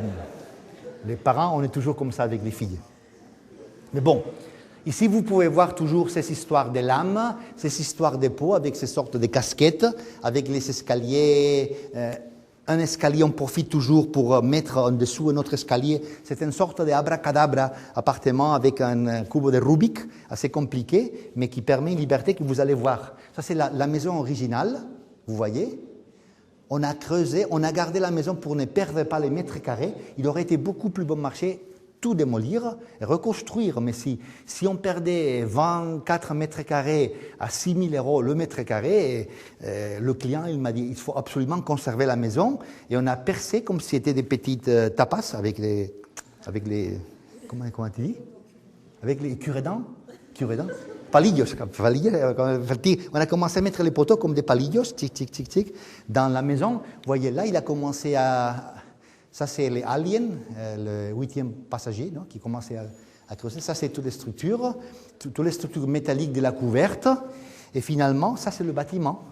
Les parents, on est toujours comme ça avec les filles. Mais bon, ici, vous pouvez voir toujours ces histoires de lames, ces histoires de peau avec ces sortes de casquettes, avec les escaliers. Un escalier, on profite toujours pour mettre en dessous un autre escalier. C'est une sorte d'abracadabra appartement avec un cube de Rubik, assez compliqué, mais qui permet une liberté que vous allez voir. Ça, c'est la maison originale, vous voyez. On a creusé, on a gardé la maison pour ne perdre pas les mètres carrés. Il aurait été beaucoup plus bon marché tout démolir et reconstruire. Mais si on perdait 24 mètres carrés à 6 000 € le mètre carré, le client il m'a dit il faut absolument conserver la maison. Et on a percé comme si c'était des petites tapas avec les comment tu dis? Avec les cure-dents. Palillos. On a commencé à mettre les poteaux comme des palillos, tic, tic, tic, tic, dans la maison. Vous voyez là, il a commencé à... Ça, c'est les aliens, le 8e passager, non, qui commençait à creuser. Ça, c'est toutes les structures métalliques de la couverte. Et finalement, ça, c'est le bâtiment.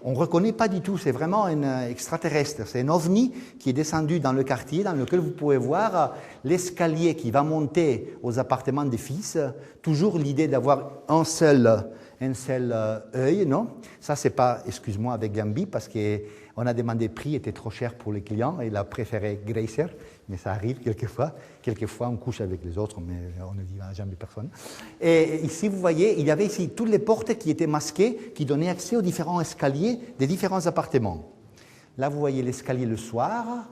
On ne reconnaît pas du tout, c'est vraiment un extraterrestre. C'est un ovni qui est descendu dans le quartier, dans lequel vous pouvez voir l'escalier qui va monter aux appartements des fils. Toujours l'idée d'avoir un seul œil, non? Ça, c'est pas, excuse-moi, avec Gambi, parce qu'on a demandé le prix, était trop cher pour les clients, et il a préféré Gracer, mais ça arrive quelquefois. Quelquefois, on couche avec les autres, mais on ne dit jamais personne. Et ici, vous voyez, il y avait ici toutes les portes qui étaient masquées, qui donnaient accès aux différents escaliers des différents appartements. Là, vous voyez l'escalier le soir,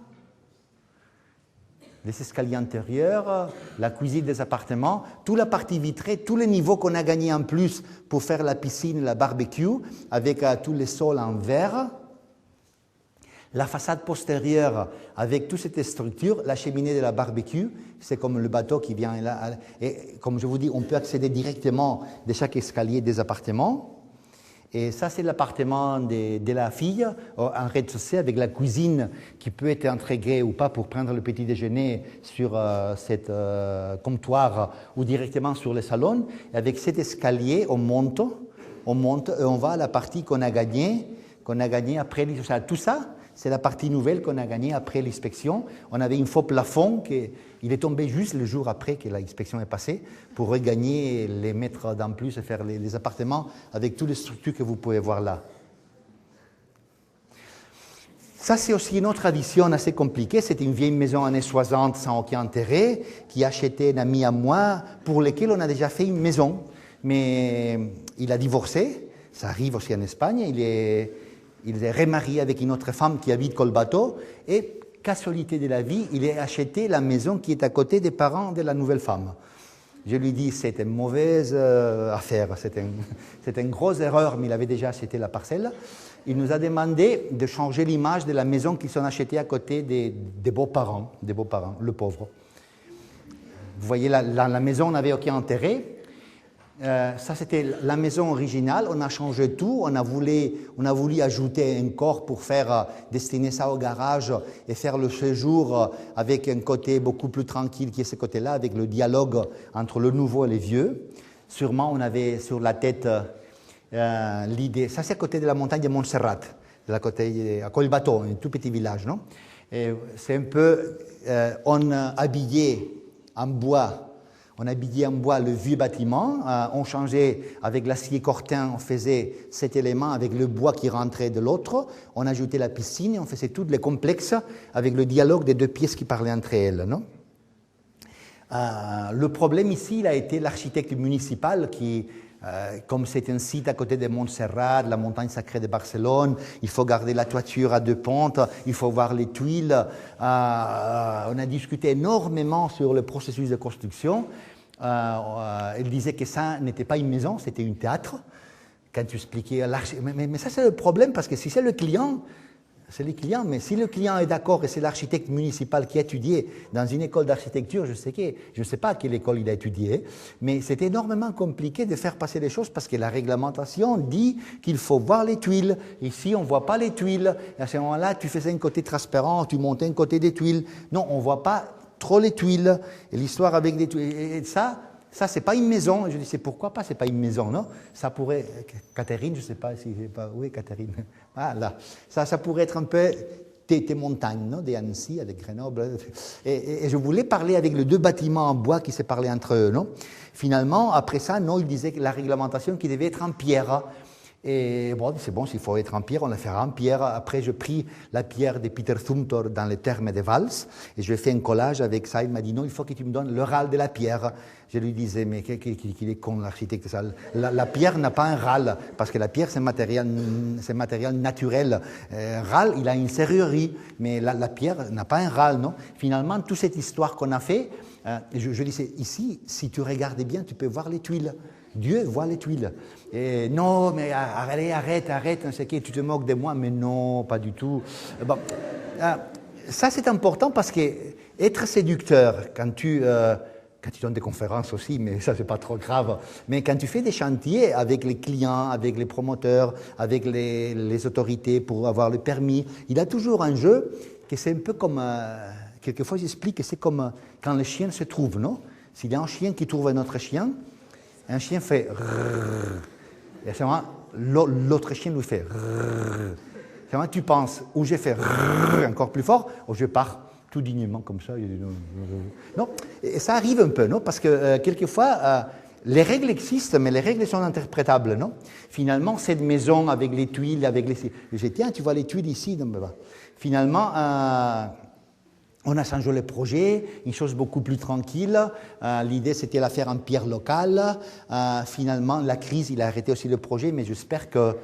les escaliers intérieurs, la cuisine des appartements, toute la partie vitrée, tous les niveaux qu'on a gagnés en plus pour faire la piscine, la barbecue, avec tous les sols en verre. La façade postérieure avec toute cette structure, la cheminée de la barbecue, c'est comme le bateau qui vient là. Et comme je vous dis, on peut accéder directement de chaque escalier des appartements. Et ça, c'est l'appartement de la fille, en rez-de-chaussée, avec la cuisine qui peut être intégrée ou pas pour prendre le petit déjeuner sur cette comptoir ou directement sur le salon. Et avec cet escalier, on monte et on va à la partie qu'on a gagnée après l'inspection. Tout ça, c'est la partie nouvelle qu'on a gagnée après l'inspection. On avait un faux plafond il est tombé juste le jour après que l'inspection est passée pour regagner les mètres d'en plus et faire les appartements avec toutes les structures que vous pouvez voir là. Ça, c'est aussi une autre tradition assez compliquée. C'était une vieille maison années 60 sans aucun intérêt qui a acheté un ami à moi pour lequel on a déjà fait une maison. Mais il a divorcé. Ça arrive aussi en Espagne. Il est remarié avec une autre femme qui habite Colbato et, casualité de la vie, il a acheté la maison qui est à côté des parents de la nouvelle femme. Je lui dis c'est une mauvaise affaire, c'est une grosse erreur, mais il avait déjà acheté la parcelle. Il nous a demandé de changer l'image de la maison qu'ils ont achetée à côté des beaux-parents, le pauvre. Vous voyez, la maison n'avait aucun intérêt. Ça, c'était la maison originale. On a changé tout. On a voulu ajouter un corps pour destiner ça au garage et faire le séjour avec un côté beaucoup plus tranquille qui est ce côté-là, avec le dialogue entre le nouveau et le vieux. Sûrement, on avait sur la tête l'idée. Ça, c'est à côté de la montagne de Montserrat, à Colbato, un tout petit village, non? C'est un peu. On habillait en bois. On habillait en bois le vieux bâtiment, on changeait avec l'acier cortin, on faisait cet élément avec le bois qui rentrait de l'autre, on ajoutait la piscine et on faisait tous les complexes avec le dialogue des deux pièces qui parlaient entre elles. Non? Le problème ici, il a été l'architecte municipal qui, comme c'est un site à côté de Montserrat, la montagne sacrée de Barcelone, il faut garder la toiture à deux pentes, il faut voir les tuiles. On a discuté énormément sur le processus de construction. Il disait que ça n'était pas une maison, c'était un théâtre. Quand tu expliquais mais ça c'est le problème parce que si c'est le client, c'est les clients, mais si le client est d'accord et c'est l'architecte municipal qui a étudié dans une école d'architecture, je ne sais pas à quelle école il a étudié, mais c'est énormément compliqué de faire passer les choses parce que la réglementation dit qu'il faut voir les tuiles. Ici, on ne voit pas les tuiles. Et à ce moment-là, tu faisais un côté transparent, tu montais un côté des tuiles. Non, on ne voit pas trop les tuiles. Et l'histoire avec des tuiles. Et ça, c'est pas une maison. Je dis, c'est pourquoi pas, c'est pas une maison, non? Ça pourrait, Catherine, je sais pas si c'est pas, oui, Catherine. Ah, là. Ça pourrait être un peu tes montagnes, non? Des Annecy avec Grenoble. Et je voulais parler avec les deux bâtiments en bois qui se parlaient entre eux, non? Finalement, après ça, non, il disait que la réglementation qui devait être en pierre. Et bon, c'est bon, s'il faut être en pierre, on la fera en pierre. Après, je pris la pierre de Peter Zumthor dans les termes de Valls et je fais un collage avec ça. Il m'a dit non, il faut que tu me donnes le râle de la pierre. Je lui disais, mais qu'il est con l'architecte. La pierre n'a pas un râle parce que la pierre, c'est un matériel naturel. Râle, il a une serrurerie, mais la pierre n'a pas un râle, non? Finalement, toute cette histoire qu'on a fait, Je disais, ici, si tu regardes bien, tu peux voir les tuiles. Dieu voit les tuiles. Et non, mais arrête, non sais qui, tu te moques de moi, mais non, pas du tout. Bon, ça c'est important parce que être séducteur, quand tu donnes des conférences aussi, mais ça c'est pas trop grave, mais quand tu fais des chantiers avec les clients, avec les promoteurs, avec les autorités pour avoir le permis, il y a toujours un jeu que c'est un peu comme, quelquefois j'explique que c'est comme quand le chien se trouve, non? S'il y a un chien qui trouve un autre chien, un chien fait rrrr, et c'est vraiment l'autre chien lui fait rrrr. C'est vraiment tu penses, ou j'ai fait rrrr encore plus fort, ou je pars tout dignement comme ça. Non, et ça arrive un peu, non? Parce que quelquefois, les règles existent, mais les règles sont interprétables, non? Finalement, cette maison avec les tuiles, avec les... Je dis, tiens, tu vois les tuiles ici? Finalement, on a changé le projet, une chose beaucoup plus tranquille. L'idée, c'était la faire en pierre locale. Finalement, la crise, il a arrêté aussi le projet, mais j'espère que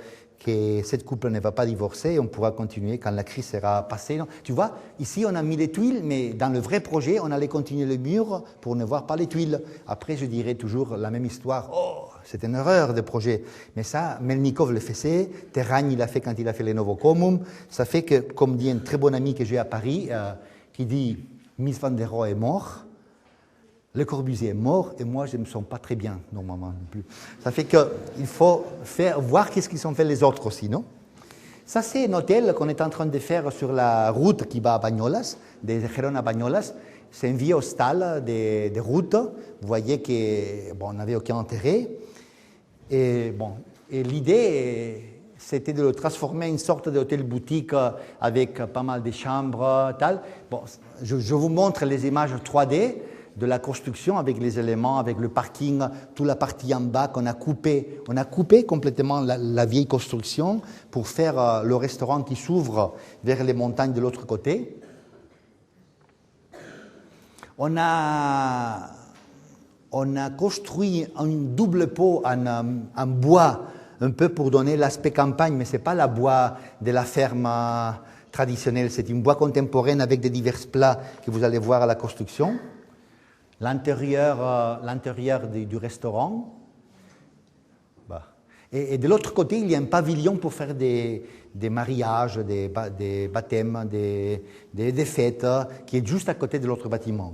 cette couple ne va pas divorcer. On pourra continuer quand la crise sera passée. Non, tu vois, ici, on a mis les tuiles, mais dans le vrai projet, on allait continuer le mur pour ne voir pas les tuiles. Après, je dirais toujours la même histoire. Oh, c'est une erreur de projet. Mais ça, Melnikov le faisait, Terragne, il l'a fait quand il a fait les Novocomum. Ça fait que, comme dit un très bon ami que j'ai à Paris, qui dit « Mies van der Rohe est mort », Le Corbusier est mort et moi je ne me sens pas très bien normalement non plus. Ça fait qu'il faut voir qu'est-ce qu'ils ont fait les autres aussi, non? Ça c'est un hôtel qu'on est en train de faire sur la route qui va à Bagnolas, de Gérona à Bagnolas. C'est un vieux hostel de route. Vous voyez qu'on n'avait aucun intérêt. Et l'idée c'était de le transformer en une sorte d'hôtel boutique avec pas mal de chambres, tal. Bon, je vous montre les images 3D de la construction avec les éléments, avec le parking, toute la partie en bas qu'on a coupé. On a coupé complètement la vieille construction pour faire le restaurant qui s'ouvre vers les montagnes de l'autre côté. On a construit un double pot en bois, un peu pour donner l'aspect campagne, mais ce n'est pas la bois de la ferme traditionnelle, c'est une bois contemporaine avec des divers plats que vous allez voir à la construction. L'intérieur du restaurant. Et de l'autre côté, il y a un pavillon pour faire des mariages, des baptêmes, des fêtes, qui est juste à côté de l'autre bâtiment.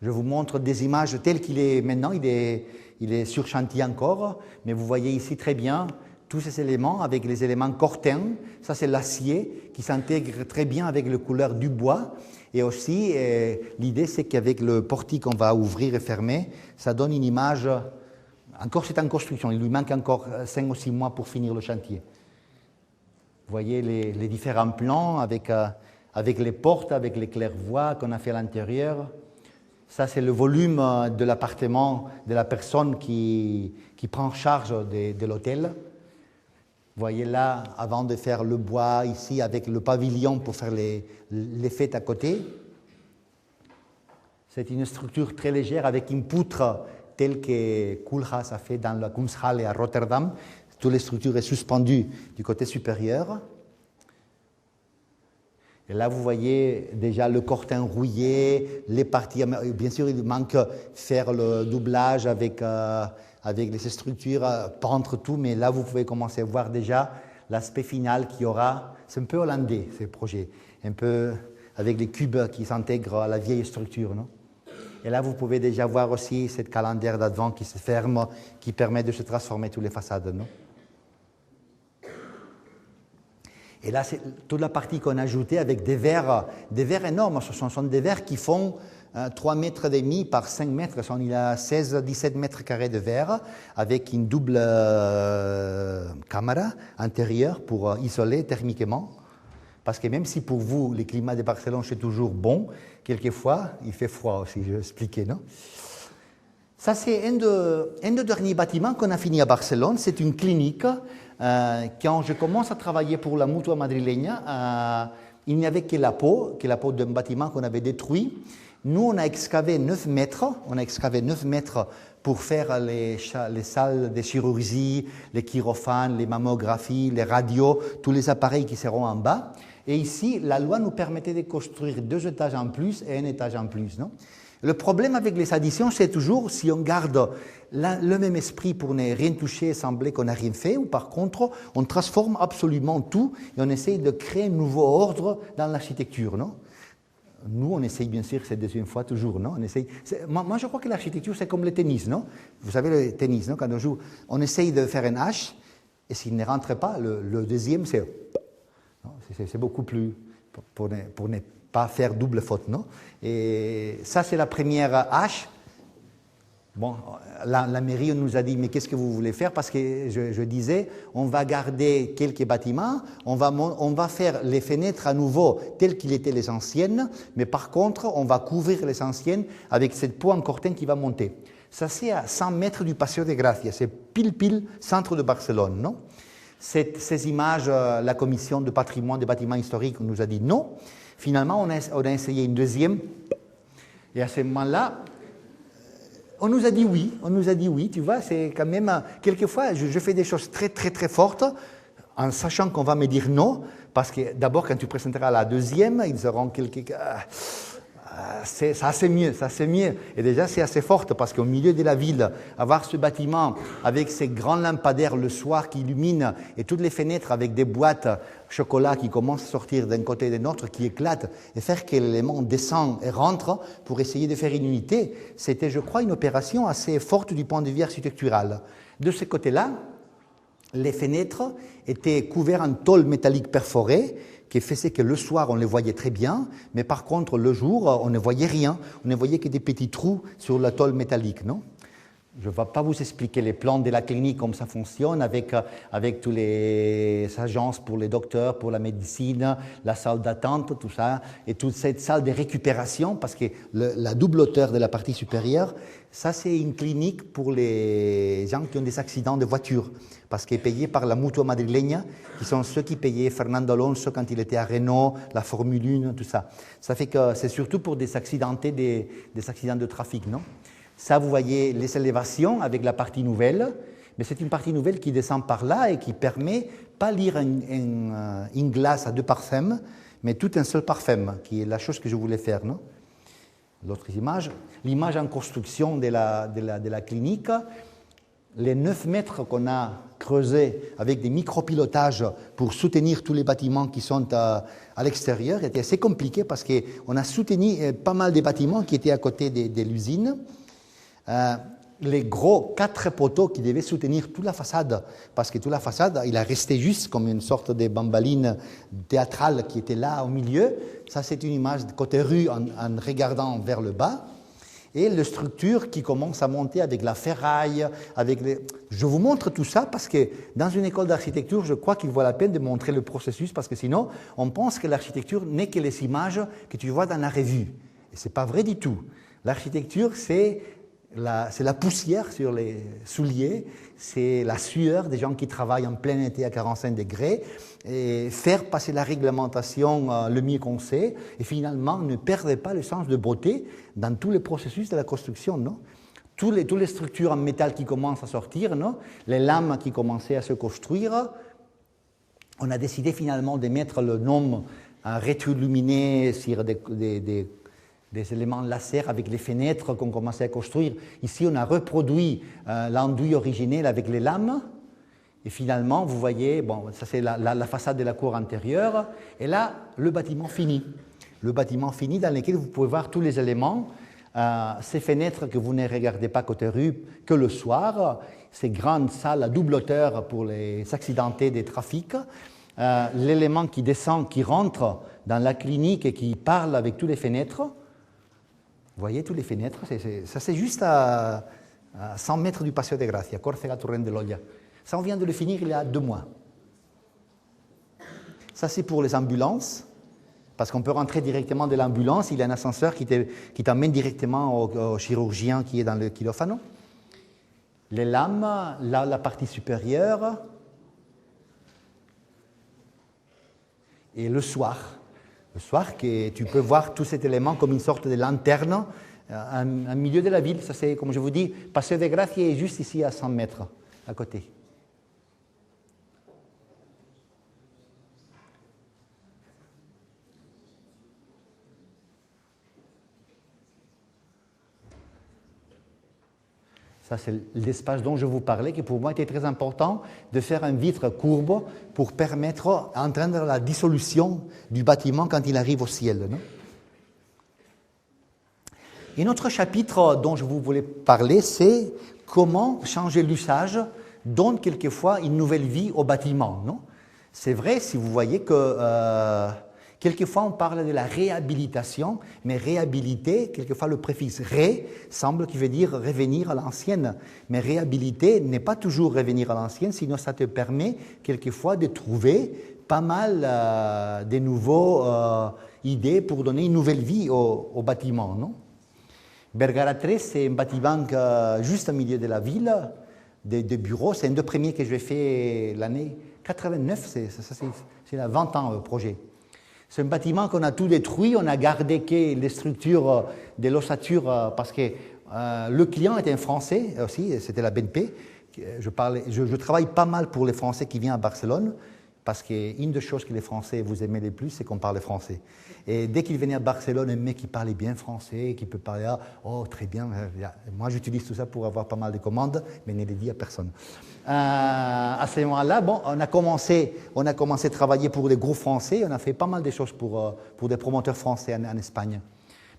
Je vous montre des images telles qu'il est maintenant, il est sur chantier encore, mais vous voyez ici très bien tous ces éléments avec les éléments cortins. Ça, c'est l'acier qui s'intègre très bien avec les couleurs du bois. Et aussi, l'idée, c'est qu'avec le portique qu'on va ouvrir et fermer, ça donne une image. Encore, c'est en construction. Il lui manque encore 5 ou 6 mois pour finir le chantier. Vous voyez les différents plans avec les portes, avec les claire-voies qu'on a fait à l'intérieur. Ça, c'est le volume de l'appartement de la personne qui prend en charge de l'hôtel. Vous voyez là, avant de faire le bois, ici, avec le pavillon pour faire les fêtes à côté. C'est une structure très légère avec une poutre telle que Koolhaas a fait dans la Kunsthalle à Rotterdam. Toute la structure est suspendue du côté supérieur. Et là, vous voyez déjà le cortin rouillé, les parties. Bien sûr, il manque faire le doublage avec les structures, peindre tout, mais là, vous pouvez commencer à voir déjà l'aspect final qu'il y aura. C'est un peu hollandais, ce projet, un peu avec les cubes qui s'intègrent à la vieille structure, non? Et là, vous pouvez déjà voir aussi cette calendaire d'advent qui se ferme, qui permet de se transformer toutes les façades, non? Et là, c'est toute la partie qu'on a ajoutée avec des verres énormes. Ce sont des verres qui font 3,5 mètres par 5 mètres. Il y a 16-17 mètres carrés de verre avec une double caméra intérieure pour isoler thermiquement. Parce que même si pour vous, le climat de Barcelone, c'est toujours bon, quelquefois, il fait froid aussi, je vais expliquer, non? Ça, c'est un des derniers bâtiments qu'on a fini à Barcelone. C'est une clinique. Quand je commence à travailler pour la Mutua Madrileña, il n'y avait que la peau d'un bâtiment qu'on avait détruit. Nous, on a excavé 9 mètres. On a excavé 9 mètres pour faire les salles de chirurgie, les quirophanes, les mammographies, les radios, tous les appareils qui seront en bas. Et ici, la loi nous permettait de construire 2 étages en plus et 1 étage en plus, non? Le problème avec les additions, c'est toujours si on garde le même esprit pour ne rien toucher et sembler qu'on n'a rien fait, ou par contre, on transforme absolument tout et on essaye de créer un nouveau ordre dans l'architecture, non? Nous, on essaye bien sûr cette deuxième fois toujours, non? Moi, je crois que l'architecture, c'est comme le tennis, non? Vous savez, le tennis, non? Quand on joue, on essaye de faire un H, et s'il ne rentre pas, le deuxième, c'est beaucoup plus, pour ne pas faire double faute, non? Et ça, c'est la première H. Bon, la mairie nous a dit, mais qu'est-ce que vous voulez faire? Parce que je disais, on va garder quelques bâtiments, on va faire les fenêtres à nouveau telles qu'il étaient les anciennes, mais par contre, on va couvrir les anciennes avec cette peau en corten qui va monter. Ça, c'est à 100 mètres du Paseo de Gracia, c'est pile centre de Barcelone, non? Ces images, la commission de patrimoine des bâtiments historiques nous a dit non. Finalement, on a essayé une deuxième, et à ce moment-là, on nous a dit oui, tu vois, c'est quand même, quelquefois, je fais des choses très fortes, en sachant qu'on va me dire non, parce que d'abord, quand tu présenteras la deuxième, ils auront quelques... ça c'est mieux. Et déjà, c'est assez fort, parce qu'au milieu de la ville, avoir ce bâtiment avec ces grands lampadaires le soir qui illuminent, et toutes les fenêtres avec des boîtes chocolat qui commencent à sortir d'un côté et de l'autre, qui éclatent, et faire que l'élément descend et rentre pour essayer de faire une unité, c'était, je crois, une opération assez forte du point de vue architectural. De ce côté-là, les fenêtres étaient couvertes en tôle métallique perforée, qui faisait que le soir, on les voyait très bien, mais par contre, le jour, on ne voyait rien. On ne voyait que des petits trous sur la tôle métallique, non? Je ne vais pas vous expliquer les plans de la clinique, comme ça fonctionne, avec toutes les agences pour les docteurs, pour la médecine, la salle d'attente, tout ça, et toute cette salle de récupération, parce que la double hauteur de la partie supérieure, ça c'est une clinique pour les gens qui ont des accidents de voiture, parce qu'elle est payée par la Mutua Madrileña, qui sont ceux qui payaient Fernando Alonso quand il était à Renault, la Formule 1, tout ça. Ça fait que c'est surtout pour des accidentés, des accidents de trafic, non? Ça, vous voyez les élévations avec la partie nouvelle, mais c'est une partie nouvelle qui descend par là et qui permet pas lire une glace à deux parfums, mais tout un seul parfum, qui est la chose que je voulais faire, non? L'autre image, l'image en construction de la clinique, les 9 mètres qu'on a creusés avec des micropilotages pour soutenir tous les bâtiments qui sont à l'extérieur étaient assez compliqués parce qu'on a soutenu pas mal de bâtiments qui étaient à côté de l'usine. Les gros 4 poteaux qui devaient soutenir toute la façade, parce que toute la façade, il a resté juste comme une sorte de bambaline théâtrale qui était là au milieu. Ça, c'est une image de côté rue en regardant vers le bas. Et la structure qui commence à monter avec la ferraille, Je vous montre tout ça parce que dans une école d'architecture, je crois qu'il vaut la peine de montrer le processus, parce que sinon, on pense que l'architecture n'est que les images que tu vois dans la revue. Et ce n'est pas vrai du tout. L'architecture, c'est la poussière sur les souliers, c'est la sueur des gens qui travaillent en plein été à 45 degrés, et faire passer la réglementation le mieux qu'on sait, et finalement ne perdre pas le sens de beauté dans tous les processus de la construction, non? Toutes les structures en métal qui commencent à sortir, non? Les lames qui commençaient à se construire, on a décidé finalement de mettre le nom rétroilluminé sur des éléments laser avec les fenêtres qu'on commençait à construire. Ici, on a reproduit l'enduit originel avec les lames. Et finalement, vous voyez, bon, ça c'est la façade de la cour antérieure. Et là, le bâtiment fini. Le bâtiment fini dans lequel vous pouvez voir tous les éléments. Ces fenêtres que vous ne regardez pas côté rue que le soir. Ces grandes salles à double hauteur pour les accidentés des trafics. L'élément qui descend, qui rentre dans la clinique et qui parle avec toutes les fenêtres. Vous voyez, toutes les fenêtres, ça c'est juste à 100 mètres du Paseo de Gracia, Córcega Torrent de l'Olla. Ça, on vient de le finir il y a 2 mois. Ça, c'est pour les ambulances, parce qu'on peut rentrer directement de l'ambulance. Il y a un ascenseur qui t'emmène directement au chirurgien qui est dans le quirófano. Les lames, là, la partie supérieure. Et le soir, que tu peux voir tout cet élément comme une sorte de lanterne en milieu de la ville. Ça, c'est, comme je vous dis, Paseo de Gracia est juste ici à 100 mètres, à côté. Ça, c'est l'espace dont je vous parlais, qui pour moi était très important, de faire un vitre courbe pour permettre d'entendre la dissolution du bâtiment quand il arrive au ciel. Non? Un autre chapitre dont je vous voulais parler, c'est comment changer l'usage donne quelquefois une nouvelle vie au bâtiment. Non? C'est vrai, si vous voyez que quelquefois on parle de la réhabilitation, mais réhabiliter, quelquefois le préfixe ré semble qui veut dire revenir à l'ancienne. Mais réhabiliter n'est pas toujours revenir à l'ancienne, sinon ça te permet quelquefois de trouver pas mal de nouvelles idées pour donner une nouvelle vie au bâtiment. Non? Bergara 13, c'est un bâtiment juste au milieu de la ville, de bureaux. C'est un des premiers que j'ai fait l'année 89, c'est il y a 20 ans le projet. C'est un bâtiment qu'on a tout détruit, on a gardé que les structures de l'ossature parce que le client était un Français aussi, c'était la BNP. Je travaille pas mal pour les Français qui viennent à Barcelone parce qu'une des choses que les Français vous aimez le plus, c'est qu'on parle français. Et dès qu'ils venaient à Barcelone, un mec qui parlait bien français, qui peut parler, oh très bien, moi j'utilise tout ça pour avoir pas mal de commandes, mais ne les dis à personne. À ce moment-là, bon, on a commencé à travailler pour des groupes français, on a fait pas mal de choses pour des promoteurs français en Espagne.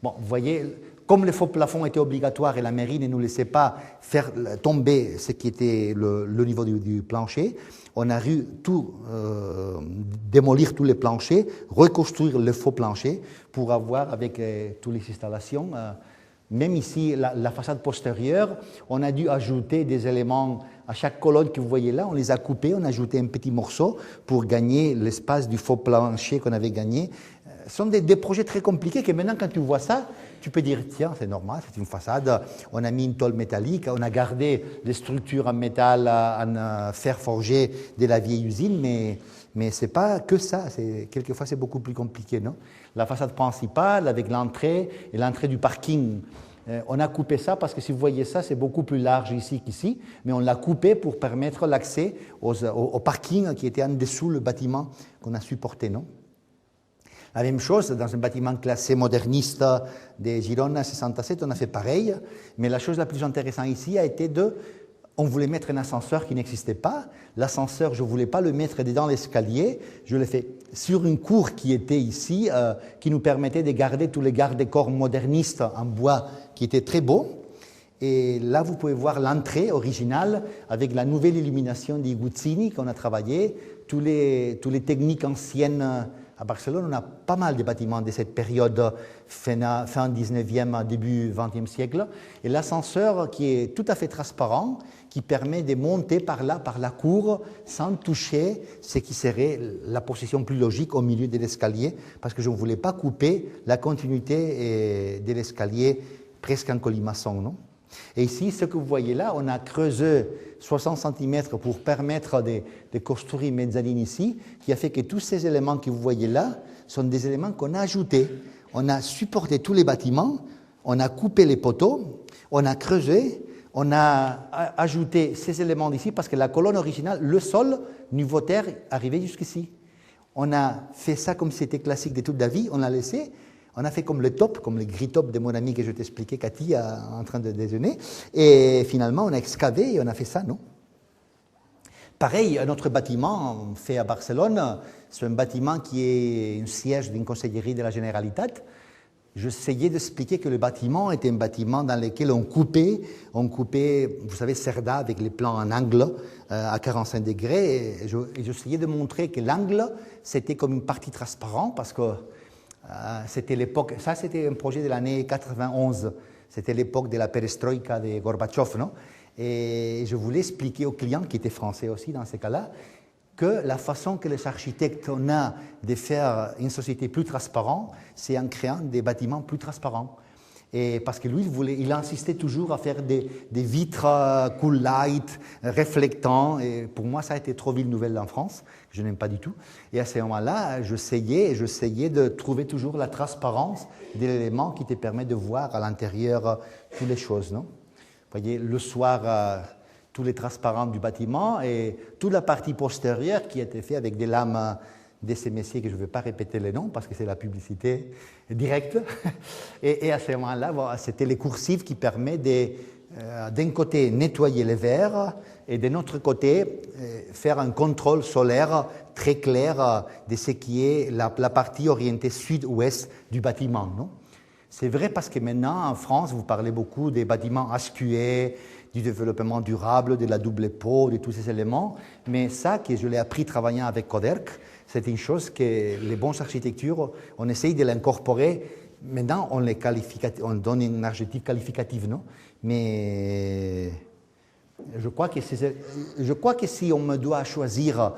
Bon, vous voyez, comme les faux plafonds étaient obligatoires et la mairie ne nous laissait pas faire tomber ce qui était le niveau du plancher, on a dû démolir tous les planchers, reconstruire le faux plancher pour avoir avec toutes les installations. Même ici, la façade postérieure, on a dû ajouter des éléments à chaque colonne que vous voyez là, on les a coupés, on a ajouté un petit morceau pour gagner l'espace du faux plancher qu'on avait gagné. Ce sont des projets très compliqués que maintenant, quand tu vois ça, tu peux dire, tiens, c'est normal, c'est une façade, on a mis une tôle métallique, on a gardé les structures en métal, en fer forgé de la vieille usine, mais ce n'est pas que ça, quelquefois c'est beaucoup plus compliqué, non? La façade principale avec l'entrée et l'entrée du parking, on a coupé ça parce que si vous voyez ça, c'est beaucoup plus large ici qu'ici, mais on l'a coupé pour permettre l'accès au parking qui était en dessous le bâtiment qu'on a supporté, non? La même chose, dans un bâtiment classé moderniste de Girona 67, on a fait pareil, mais la chose la plus intéressante ici a été on voulait mettre un ascenseur qui n'existait pas. L'ascenseur, je ne voulais pas le mettre dans l'escalier, je l'ai fait sur une cour qui était ici, qui nous permettait de garder tous les garde-corps modernistes en bois qui étaient très beaux. Et là, vous pouvez voir l'entrée originale avec la nouvelle illumination des Guzzini qu'on a travaillé, toutes les techniques anciennes. À Barcelone, on a pas mal de bâtiments de cette période fin 19e, début 20e siècle. Et l'ascenseur qui est tout à fait transparent, qui permet de monter par là, par la cour, sans toucher ce qui serait la position plus logique au milieu de l'escalier, parce que je ne voulais pas couper la continuité de l'escalier presque en colimaçon, non? Et ici, ce que vous voyez là, on a creusé 60 cm pour permettre de construire une mezzanine ici, qui a fait que tous ces éléments que vous voyez là sont des éléments qu'on a ajoutés. On a supporté tous les bâtiments, on a coupé les poteaux, on a creusé, on a ajouté ces éléments d'ici parce que la colonne originale, le sol, niveau terre, arrivait jusqu'ici. On a fait ça comme c'était classique de toute la vie, on l'a laissé. On a fait comme le top, comme le gris top de mon ami que je t'expliquais, Cathy, en train de déjeuner. Et finalement, on a excavé et on a fait ça, non? Pareil, un autre bâtiment fait à Barcelone, c'est un bâtiment qui est un siège d'une consellerie de la Generalitat. J'essayais d'expliquer que le bâtiment était un bâtiment dans lequel on coupait, vous savez, Cerda avec les plans en angle à 45 degrés. Et j'essayais de montrer que l'angle, c'était comme une partie transparente parce que c'était l'époque, ça c'était un projet de l'année 91, c'était l'époque de la perestroïka de Gorbatchev, non? Et je voulais expliquer aux clients, qui étaient français aussi dans ces cas-là, que la façon que les architectes ont de faire une société plus transparente, c'est en créant des bâtiments plus transparents. Et parce que lui, il insistait toujours à faire des vitres cool light, réflectants. Et pour moi, ça a été trop ville nouvelle en France, que je n'aime pas du tout. Et à ce moment-là, j'essayais de trouver toujours la transparence de l'élément qui te permet de voir à l'intérieur toutes les choses, non? Vous voyez, le soir, tous les transparents du bâtiment et toute la partie postérieure qui a été faite avec des lames de ces messieurs que je ne vais pas répéter les noms parce que c'est la publicité directe. Et à ce moment-là, bon, c'était les coursives qui permettent d'un côté nettoyer les verres et de l'autre côté faire un contrôle solaire très clair de ce qui est la partie orientée sud-ouest du bâtiment. Non? C'est vrai parce que maintenant en France, vous parlez beaucoup des bâtiments HQE, du développement durable, de la double peau, de tous ces éléments, mais ça, que je l'ai appris travaillant avec Coderc, c'est une chose que les bonnes architectures, on essaye de l'incorporer. Maintenant, on donne un adjectif qualificatif, non? Mais je crois que si on me doit choisir,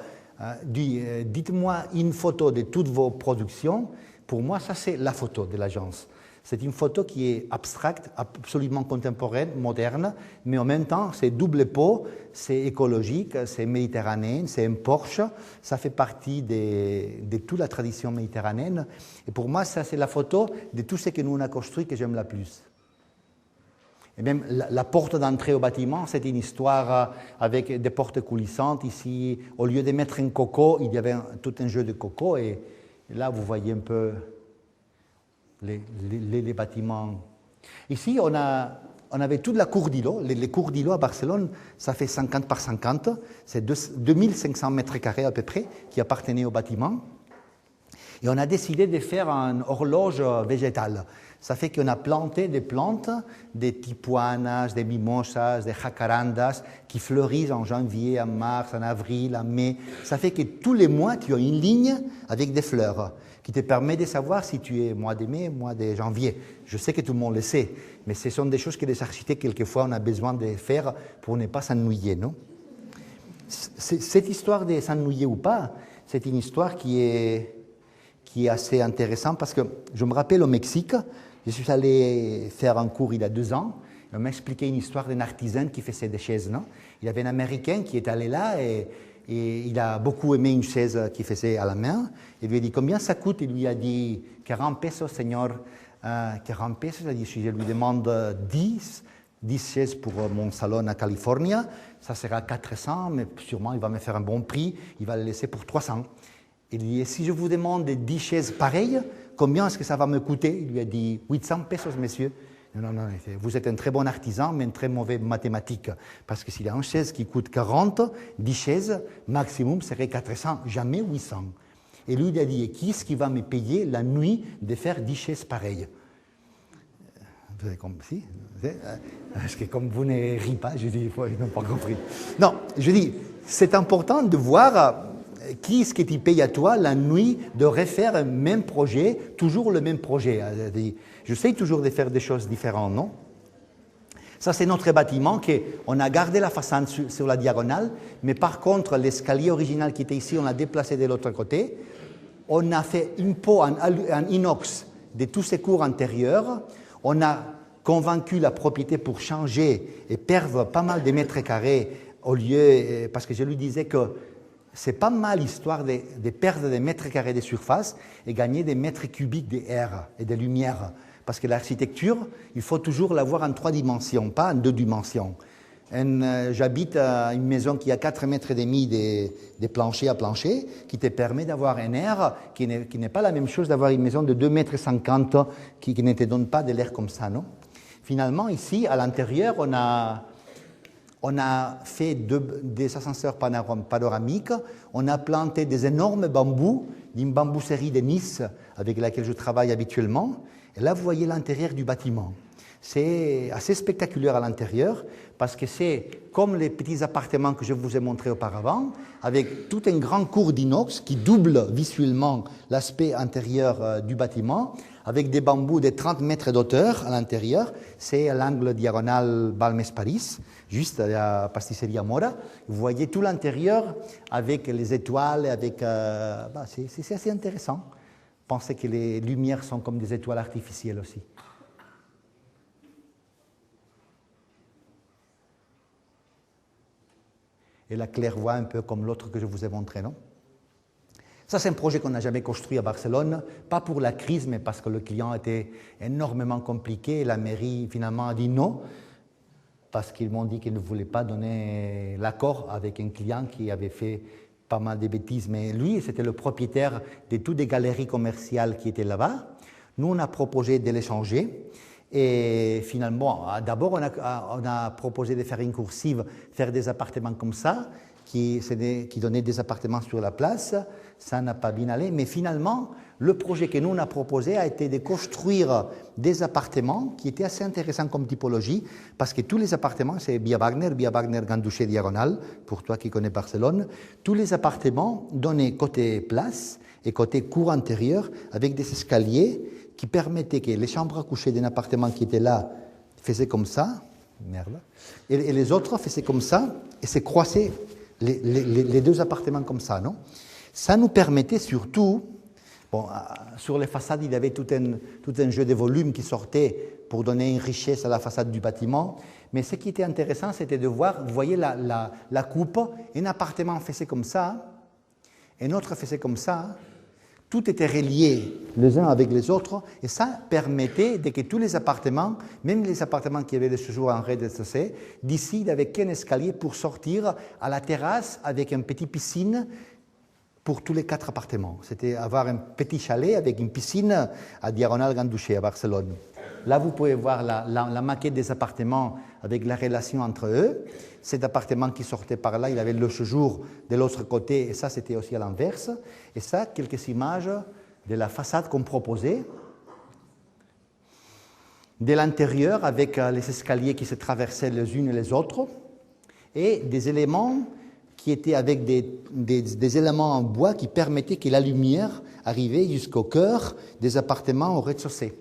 dites-moi une photo de toutes vos productions, pour moi, ça c'est la photo de l'agence. C'est une photo qui est abstracte, absolument contemporaine, moderne, mais en même temps, c'est double peau, c'est écologique, c'est méditerranéen, c'est un Porsche, ça fait partie de toute la tradition méditerranéenne. Et pour moi, ça, c'est la photo de tout ce que nous on a construit que j'aime la plus. Et même la porte d'entrée au bâtiment, c'est une histoire avec des portes coulissantes. Ici, au lieu de mettre un coco, il y avait tout un jeu de coco. Et là, vous voyez un peu les bâtiments. Ici, on avait toute la cour d'îlot. Les cours d'îlot à Barcelone, ça fait 50 par 50. C'est 2500 mètres carrés à peu près qui appartenaient au bâtiment. Et on a décidé de faire une horloge végétale. Ça fait qu'on a planté des plantes, des tipuanas, des mimosas, des jacarandas, qui fleurissent en janvier, en mars, en avril, en mai. Ça fait que tous les mois, tu as une ligne avec des fleurs qui te permet de savoir si tu es mois de mai, mois de janvier. Je sais que tout le monde le sait, mais ce sont des choses que les architectes, quelquefois, on a besoin de faire pour ne pas s'ennuyer, non? Cette histoire de s'ennuyer ou pas, c'est une histoire qui est assez intéressante parce que je me rappelle au Mexique, je suis allé faire un cours il y a 2 ans, et on m'a expliqué une histoire d'un artisan qui faisait des chaises. Non? Il y avait un Américain qui est allé là et il a beaucoup aimé une chaise qu'il faisait à la main. Il lui a dit combien ça coûte? Il lui a dit 40 pesos, señor. 40 pesos, il a dit si je lui demande 10 chaises pour mon salon à Californie, ça sera 400, mais sûrement il va me faire un bon prix, il va le laisser pour 300. Il lui a dit, si je vous demande 10 chaises pareilles, combien est-ce que ça va me coûter? Il lui a dit 800 pesos, monsieur. Non, vous êtes un très bon artisan, mais un très mauvais mathématique. Parce que s'il y a une chaise qui coûte 40, 10 chaises, maximum serait 400, jamais 800. Et lui, il a dit, qui est-ce qui va me payer la nuit de faire 10 chaises pareilles? Vous avez compris? Parce que comme vous ne riez pas, je dis, ils n'ont pas compris. Non, je dis, c'est important de voir qui est-ce qui te paye à toi la nuit de refaire un même projet, toujours le même projet. J'essaie toujours de faire des choses différentes, non? Ça, c'est notre bâtiment, on a gardé la façade sur la diagonale, mais par contre, l'escalier original qui était ici, on l'a déplacé de l'autre côté. On a fait une peau en inox de tous ces cours antérieurs. On a convaincu la propriété pour changer et perdre pas mal de mètres carrés au lieu, parce que je lui disais que c'est pas mal l'histoire de perdre des mètres carrés de surface et gagner des mètres cubiques d'air et de lumière. Parce que l'architecture, il faut toujours l'avoir en 3 dimensions, pas en 2 dimensions. J'habite à une maison qui a 4,5 mètres de plancher à plancher, qui te permet d'avoir un air qui n'est pas la même chose d'avoir une maison de 2,50 mètres qui ne te donne pas de l'air comme ça, non? Finalement, ici, à l'intérieur, on a fait des ascenseurs panoramiques, on a planté des énormes bambous, d'une bambousserie de Nice avec laquelle je travaille habituellement. Et là, vous voyez l'intérieur du bâtiment. C'est assez spectaculaire à l'intérieur parce que c'est comme les petits appartements que je vous ai montrés auparavant, avec tout un grand cours d'inox qui double visuellement l'aspect intérieur du bâtiment, avec des bambous de 30 mètres d'auteur à l'intérieur. C'est à l'angle diagonal Balmes-Paris, juste à la pastisserie Mora. Vous voyez tout l'intérieur avec les étoiles, c'est assez intéressant. Pensez que les lumières sont comme des étoiles artificielles aussi. Et la claire-voie un peu comme l'autre que je vous ai montré, non? Ça, c'est un projet qu'on n'a jamais construit à Barcelone, pas pour la crise, mais parce que le client était énormément compliqué. Et la mairie, finalement, a dit non, parce qu'ils m'ont dit qu'ils ne voulaient pas donner l'accord avec un client qui avait fait pas mal de bêtises. Mais lui, c'était le propriétaire de toutes les galeries commerciales qui étaient là-bas. Nous, on a proposé de les changer. Et finalement, d'abord, on a proposé de faire une coursive, faire des appartements comme ça, qui donnaient des appartements sur la place. Ça n'a pas bien allé, mais finalement, le projet que nous on a proposé a été de construire des appartements qui étaient assez intéressants comme typologie, parce que tous les appartements, c'est Via Wagner Ganduché Diagonal, pour toi qui connais Barcelone, tous les appartements donnaient côté place et côté cour intérieure avec des escaliers qui permettaient que les chambres à coucher d'un appartement qui était là faisaient comme ça, merde, et les autres faisaient comme ça, et se croisaient les deux appartements comme ça, non? Ça nous permettait surtout, bon, sur les façades, il y avait tout un jeu de volume qui sortait pour donner une richesse à la façade du bâtiment, mais ce qui était intéressant, c'était de voir, vous voyez la coupe, un appartement faisait comme ça, un autre faisait comme ça, tout était relié les uns avec les autres, et ça permettait que tous les appartements, même les appartements qui avaient de ce jour en rez-de-chaussée, d'ici, il n'y avait qu'un escalier pour sortir à la terrasse avec une petite piscine pour tous les 4 appartements. C'était avoir un petit chalet avec une piscine à Diagonal Ganduché, à Barcelone. Là, vous pouvez voir la maquette des appartements avec la relation entre eux. Cet appartement qui sortait par là, il avait le séjour de l'autre côté, et ça, c'était aussi à l'inverse. Et ça, quelques images de la façade qu'on proposait. De l'intérieur, avec les escaliers qui se traversaient les unes et les autres. Et des éléments qui étaient avec des éléments en bois qui permettaient que la lumière arrivait jusqu'au cœur des appartements au rez-de-chaussée.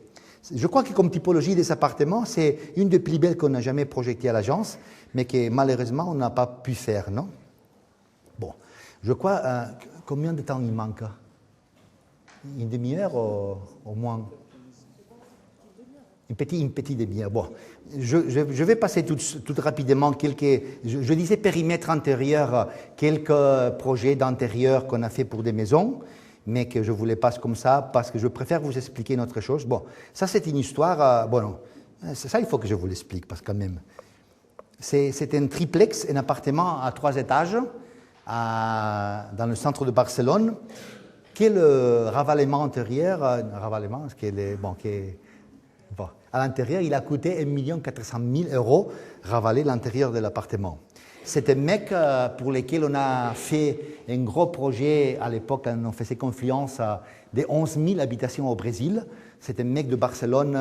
Je crois que comme typologie des appartements, c'est une des plus belles qu'on n'a jamais projetées à l'agence, mais que malheureusement, on n'a pas pu faire, non? Bon, je crois, combien de temps il manque? Une demi-heure au moins? Une petite demi-heure. Bon, je vais passer tout rapidement je disais périmètre intérieur, quelques projets d'intérieur qu'on a fait pour des maisons, mais que je vous les passe comme ça parce que je préfère vous expliquer une autre chose. Bon, ça c'est une histoire, bon non, ça il faut que je vous l'explique parce que quand même, c'est un triplex, un appartement à 3 étages dans le centre de Barcelone, qui est le ravalement intérieur, à l'intérieur, il a coûté 1 400 000 € ravaler l'intérieur de l'appartement. C'est un mec pour lequel on a fait un gros projet à l'époque, on faisait confiance de 11 000 habitations au Brésil. C'est un mec de Barcelone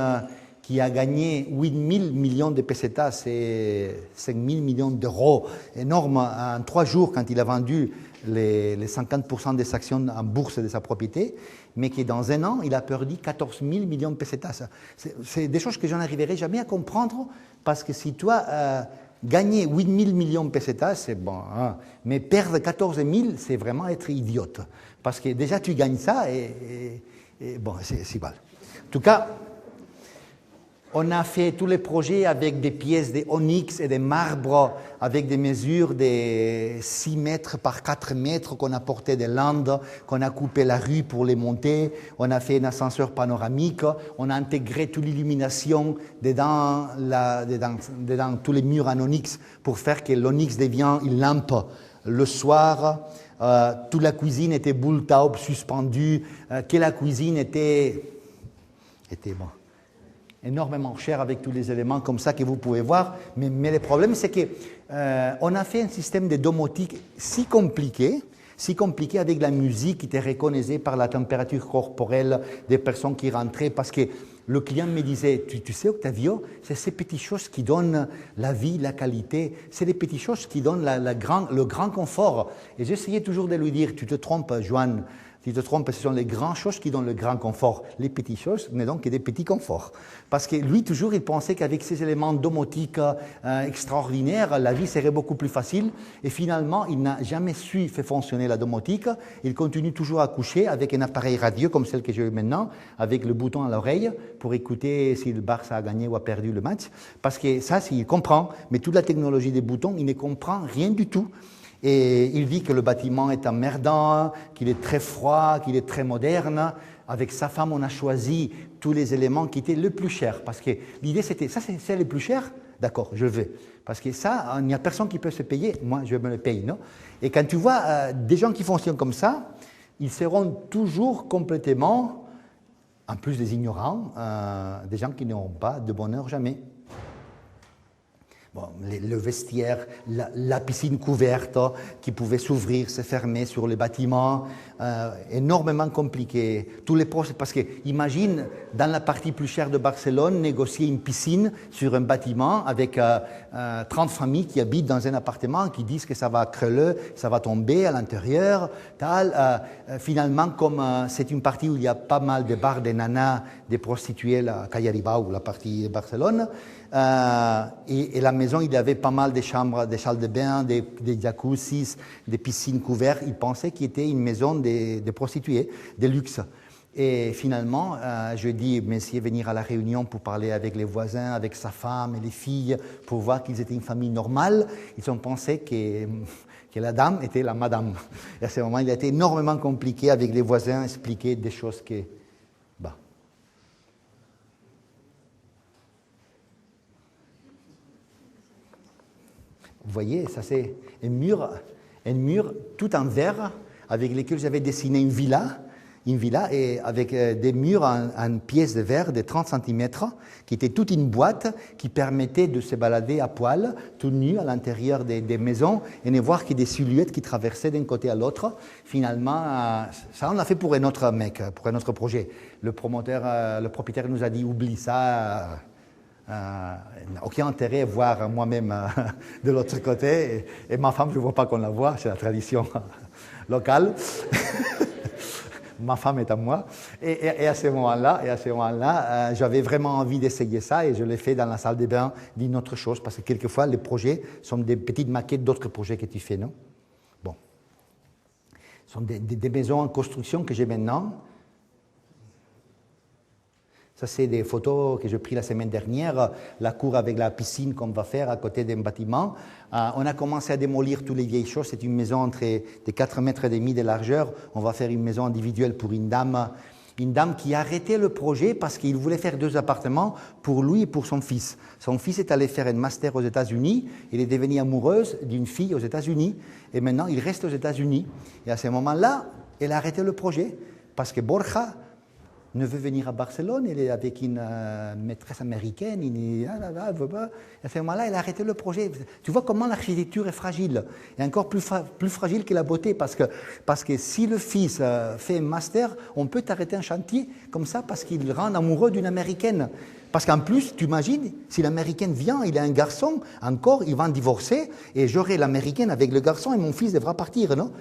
qui a gagné 8 000 millions de pesetas, c'est 5 000 millions d'euros, énorme, en 3 jours quand il a vendu les 50% des actions en bourse de sa propriété, mais qui dans un an, il a perdu 14 000 millions de pesetas. C'est des choses que je n'arriverai jamais à comprendre, parce que si toi, gagner 8 000 millions de pesetas, c'est bon, hein, mais perdre 14 000, c'est vraiment être idiote, parce que déjà tu gagnes ça, et bon, c'est igual. En tout cas, on a fait tous les projets avec des pièces de onyx et de marbre, avec des mesures de 6 mètres par 4 mètres qu'on a porté des Landes, qu'on a coupé la rue pour les monter. On a fait un ascenseur panoramique. On a intégré toute l'illumination dedans tous les murs en onyx pour faire que l'onyx devienne une lampe le soir. Toute la cuisine était boule taube suspendue, que la cuisine était bon, énormément cher avec tous les éléments comme ça que vous pouvez voir. Mais le problème, c'est qu'on a fait un système de domotique si compliqué avec la musique qui était reconnaissée par la température corporelle des personnes qui rentraient, parce que le client me disait, tu sais Octavio, c'est ces petites choses qui donnent la vie, la qualité, c'est les petites choses qui donnent le grand confort. Et j'essayais toujours de lui dire, tu te trompes Joanne, tu te trompes, ce sont les grandes choses qui donnent le grand confort. Les petites choses ne donnent que des petits conforts. Parce que lui, toujours, il pensait qu'avec ces éléments domotiques extraordinaires, la vie serait beaucoup plus facile. Et finalement, il n'a jamais su faire fonctionner la domotique. Il continue toujours à coucher avec un appareil radio comme celle que j'ai maintenant, avec le bouton à l'oreille, pour écouter si le Barça a gagné ou a perdu le match. Parce que ça, il comprend. Mais toute la technologie des boutons, il ne comprend rien du tout. Et il dit que le bâtiment est emmerdant, qu'il est très froid, qu'il est très moderne. Avec sa femme, on a choisi tous les éléments qui étaient le plus chers. Parce que l'idée, c'était, ça c'est le plus cher, d'accord, je veux. Parce que ça, il n'y a personne qui peut se payer, moi je me le paye, non? Et quand tu vois des gens qui fonctionnent comme ça, ils seront toujours complètement en plus des ignorants, des gens qui n'auront pas de bonheur jamais. Bon, le vestiaire, la piscine couverte qui pouvait s'ouvrir, se fermer sur les bâtiments, énormément compliqué. Tous les procès, parce que imagine, dans la partie plus chère de Barcelone, négocier une piscine sur un bâtiment avec 30 familles qui habitent dans un appartement, qui disent que ça va creuler, ça va tomber à l'intérieur, tal. Finalement, comme c'est une partie où il y a pas mal de bars, des nanas, des prostituées, la Calle Ribau, la partie de Barcelone, et la maison, il y avait pas mal de chambres, des salles de bain, des jacuzzis, des piscines couvertes. Il pensait qu'il était une maison de prostituées, de luxe. Et finalement, je dis, monsieur, venir à la réunion pour parler avec les voisins, avec sa femme et les filles, pour voir qu'ils étaient une famille normale. Ils ont pensé que la dame était la madame. Et à ce moment, il a été énormément compliqué avec les voisins, expliquer des choses que... Bah. Vous voyez, ça c'est un mur tout en verre avec lequel j'avais dessiné une villa et avec des murs en pièces de verre de 30 cm qui était toute une boîte qui permettait de se balader à poil, tout nu à l'intérieur des maisons et ne voir que des silhouettes qui traversaient d'un côté à l'autre. Finalement, ça on l'a fait pour un autre mec, pour un autre projet. Le propriétaire nous a dit oublie ça. Aucun intérêt à voir moi-même de l'autre côté et ma femme, je ne vois pas qu'on la voit, c'est la tradition locale. Ma femme est à moi et à ce moment-là, j'avais vraiment envie d'essayer ça et je l'ai fait dans la salle de bain d'une autre chose parce que quelquefois les projets sont des petites maquettes d'autres projets que tu fais, non? Bon, ce sont des maisons en construction que j'ai maintenant. Ça, c'est des photos que j'ai prises la semaine dernière, la cour avec la piscine qu'on va faire à côté d'un bâtiment. On a commencé à démolir toutes les vieilles choses. C'est une maison entre des 4,5 mètres de largeur. On va faire une maison individuelle pour une dame qui a arrêté le projet parce qu'il voulait faire 2 appartements pour lui et pour son fils. Son fils est allé faire un master aux États-Unis. Il est devenu amoureuse d'une fille aux États-Unis. Et maintenant, il reste aux États-Unis. Et à ce moment-là, elle a arrêté le projet parce que Borja ne veut venir à Barcelone, elle est avec une maîtresse américaine, et à ce moment-là, elle a arrêté le projet. Tu vois comment l'architecture est fragile, et encore plus fragile que la beauté, parce que si le fils fait un master, on peut arrêter un chantier comme ça parce qu'il rend amoureux d'une américaine. Parce qu'en plus, tu imagines, si l'américaine vient, il a un garçon, encore, ils vont divorcer, et j'aurai l'américaine avec le garçon, et mon fils devra partir, non ?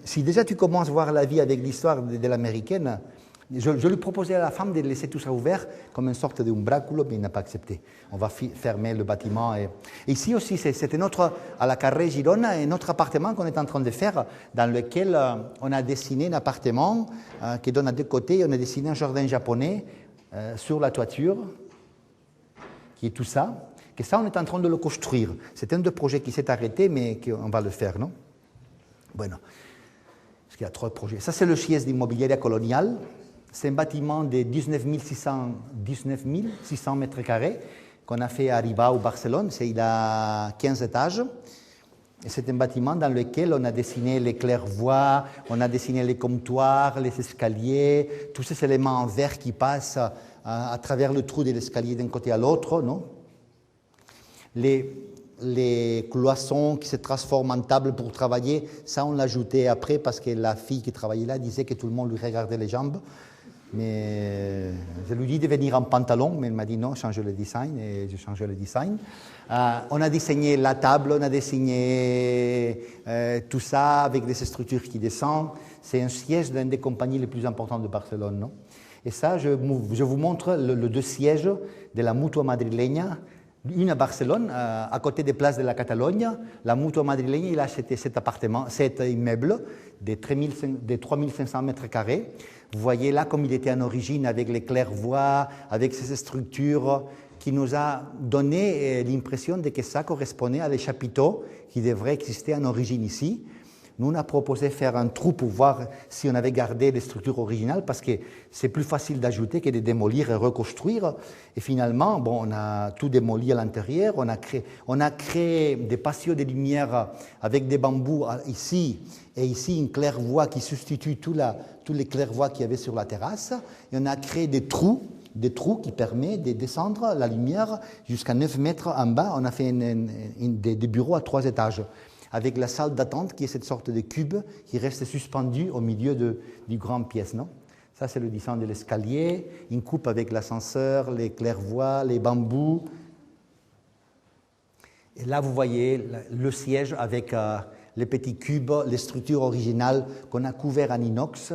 Si déjà tu commences à voir la vie avec l'histoire de l'américaine, je lui proposais à la femme de laisser tout ça ouvert comme une sorte d'umbraculo, mais il n'a pas accepté. On va fermer le bâtiment. Et ici aussi, c'était à la Carré Girona, un autre appartement qu'on est en train de faire, dans lequel on a dessiné un appartement qui donne à 2 côtés. On a dessiné un jardin japonais sur la toiture, qui est tout ça. Que ça, on est en train de le construire. C'est un des projets qui s'est arrêté, mais qu'on va le faire, non? Bueno, parce qu'il y a 3 projets. Ça, c'est le Chies d'Immobiliaria Colonial. C'est un bâtiment de 19 600 mètres carrés qu'on a fait à Ribau, Barcelone. Il a 15 étages. Et c'est un bâtiment dans lequel on a dessiné les claire-voies, on a dessiné les comptoirs, les escaliers, tous ces éléments en verre qui passent à travers le trou de l'escalier d'un côté à l'autre, non? Les cloisons qui se transforment en table pour travailler, ça on l'a ajouté après parce que la fille qui travaillait là disait que tout le monde lui regardait les jambes. Mais je lui dis de venir en pantalon, mais elle m'a dit non, change le design, et j'ai changé le design. On a dessiné la table, on a dessiné tout ça avec des structures qui descendent. C'est un siège d'une des compagnies les plus importantes de Barcelone, non? Et ça, je vous montre le 2 sièges de la Mutua Madrileña. Une à Barcelone, à côté des places de la Catalogne. La Mutua Madrileña, il a acheté cet immeuble de 3500 mètres carrés. Vous voyez là comme il était en origine, avec les claire-voies, avec ces structures qui nous a donné l'impression de que ça correspondait à les chapiteaux qui devraient exister en origine ici. Nous, on a proposé de faire un trou pour voir si on avait gardé les structures originales, parce que c'est plus facile d'ajouter que de démolir et reconstruire. Et finalement, bon, on a tout démoli à l'intérieur. On a créé des patios de lumière avec des bambous ici, et ici une claire-voie qui substitue tous les claires-voies qu'il y avait sur la terrasse. Et on a créé des trous qui permettent de descendre la lumière jusqu'à 9 mètres en bas. On a fait des bureaux à 3 étages, avec la salle d'attente qui est cette sorte de cube qui reste suspendu au milieu du grand pièce. Non, ça, c'est le descente de l'escalier, une coupe avec l'ascenseur, les claires-voies, les bambous. Et là, vous voyez le siège avec les petits cubes, les structures originales qu'on a couvertes en inox.